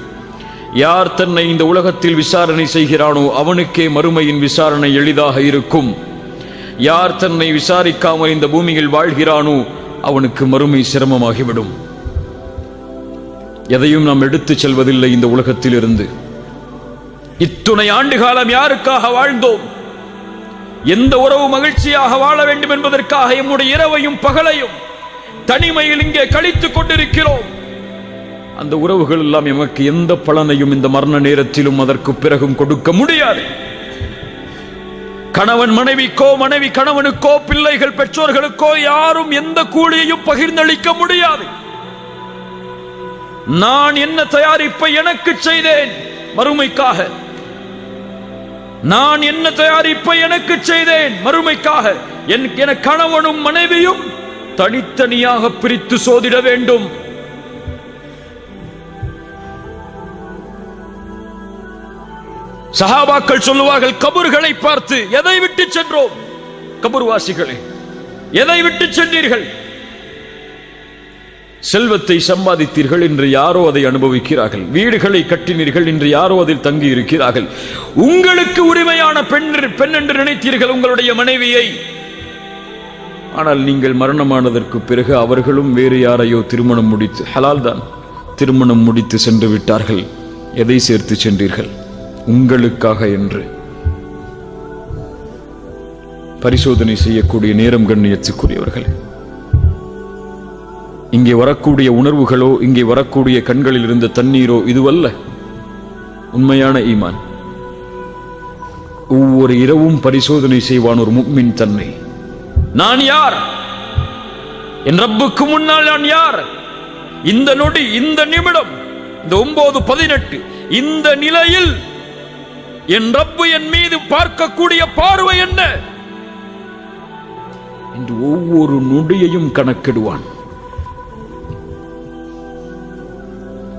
யார் தன்னை இந்த உலகத்தில் விசாரணை செய்கிறானோ அவனுக்கே மறுமையின் விசாரணை எளிதாக இருக்கும். யார் தன்னை விசாரிக்காமல் இந்த பூமியில் வாழ்கிறானோ அவனுக்கு மறுமை சிரமமாகிவிடும். எதையும் நாம் எடுத்துச் செல்வதில்லை இந்த உலகத்தில் இருந்து. இத்துணை ஆண்டு காலம் யாருக்காக வாழ்ந்தோம்? எந்த உறவு மகிழ்ச்சியாக வாழ வேண்டும் என்பதற்காக எம்முடைய இரவையும் பகலையும் தனிமையில் இங்கே கழித்துக் கொண்டிருக்கிறோம். அந்த உறவுகள் எல்லாம் எமக்கு எந்த பலனையும் இந்த மரண நேரத்திலும் அதற்கு பிறகும் கொடுக்க முடியாது. கணவன் மனைவிக்கோ, மனைவி கணவனுக்கோ, பிள்ளைகள் பெற்றோர்களுக்கோ யாரும் எந்த கூலியையும் பகிர்ந்தளிக்க முடியாது. நான் என்ன தயாரிப்பை எனக்கு செய்தேன் மறுமைக்காக? நான் என்ன தயாரிப்பை எனக்கு செய்தேன் மறுமைக்காக? என கணவனும் மனைவியும் தனித்தனியாக பிரித்து சோதிட வேண்டும். சஹாபாக்கள் சொல்லுவார்கள், கபர்களை பார்த்து, எதை விட்டு சென்றோம்? கபர்வாசிகளே, எதை விட்டு சென்றீர்கள்? செல்வத்தை சம்பாதித்தீர்கள், இன்று யாரோ அதை அனுபவிக்கிறார்கள். வீடுகளை கட்டினீர்கள், இன்று யாரோ அதில் தங்கி இருக்கிறார்கள். உங்களுக்கு உரிமையான பெண் என்று நினைத்தீர்கள் உங்களுடைய மனைவியை. ஆனால் நீங்கள் மரணமானதற்கு பிறகு அவர்களும் வேறு யாரையோ திருமணம் முடித்து, ஹலால் தான், திருமணம் முடித்து சென்று விட்டார்கள். எதை சேர்த்து சென்றீர்கள்? உங்களுக்காக என்று பரிசோதனை செய்யக்கூடிய நேரம். கண்ணியத்துக்குரியவர்கள், இங்கே வரக்கூடிய உணர்வுகளோ, இங்கே வரக்கூடிய கண்களில் இருந்த தண்ணீரோ இதுவல்ல உண்மையான ஈமான். ஒவ்வொரு இரவும் பரிசோதனை செய்வான் ஒரு முஃமின் தன்னை. நான் யார்? என் ரப்புக்கு முன்னால் நான் யார்? இந்த நொடி, இந்த நிமிடம், இந்த 9:18 இந்த நிலையில் என் ரப்பு என் மீது பார்க்கக்கூடிய பார்வை என்ன என்று ஒவ்வொரு நொடியையும் கணக்கிடுவான்.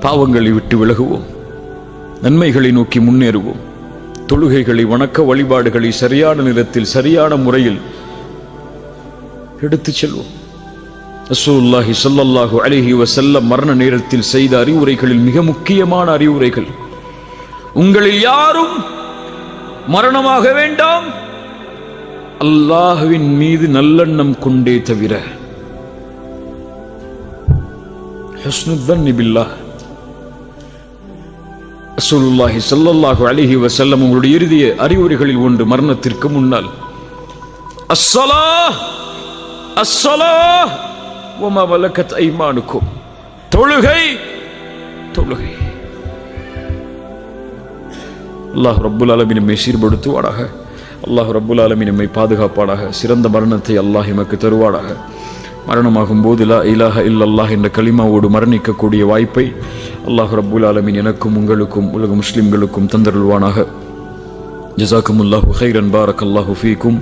பாவங்களை விட்டு விலகுவோம், நன்மைகளை நோக்கி முன்னேறுவோம். தொழுகைகளை, வணக்க வழிபாடுகளை சரியான நேரத்தில் சரியான முறையில் எடுத்துச் செல்வோம். ரசூலுல்லாஹி ஸல்லல்லாஹு அலைஹி வஸல்லம் மரண நேரத்தில் செய்த அறிவுரைகளில் மிக முக்கியமான அறிவுரைகள், உங்களில் யாரும் மரணமாக வேண்டாம் அல்லாஹ்வின் மீது நல்லெண்ணம் கொண்டே தவிர. ஹுஸ்னுல் ظن பில்லாஹ். ரசூலுல்லாஹி ஸல்லல்லாஹு அலைஹி வஸல்லம் உங்களுடைய இறுதிய அறிவுரைகளில் ஒன்று, மரணத்திற்கு முன்னால் அஸ்ஸலாஹ் அஸ்ஸலாஹ் வமா மலக்கத் ஐமானுக்கும், தொழுகை தொழுகை. அல்லாஹ் ரப்புல் ஆலமீன் நம்மை சீர்படுத்துவானாக. அல்லாஹ் ரப்புல் ஆலமீன் நம்மை பாதுகாப்பானாக. சிறந்த மரணத்தை அல்லாஹ் எமக்கு தருவானாக. மரணமாகும் போது லா இலாஹ இல்லல்லாஹ் என்ற கலிமாவோடு மரணிக்கக்கூடிய வாய்ப்பை அல்லாஹ் ரப்புல் ஆலமீன் எனக்கும் உங்களுக்கும் உலக முஸ்லிம்களுக்கும் தந்தருள்வானாக. ஜஸாக்குமுல்லாஹு கைரன், பாரக்கல்லாஹு ஃபீக்கும்.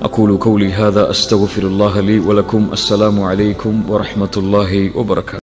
أقول قولي هذا أستغفر الله لي ولكم. السلام عليكم ورحمة الله وبركاته.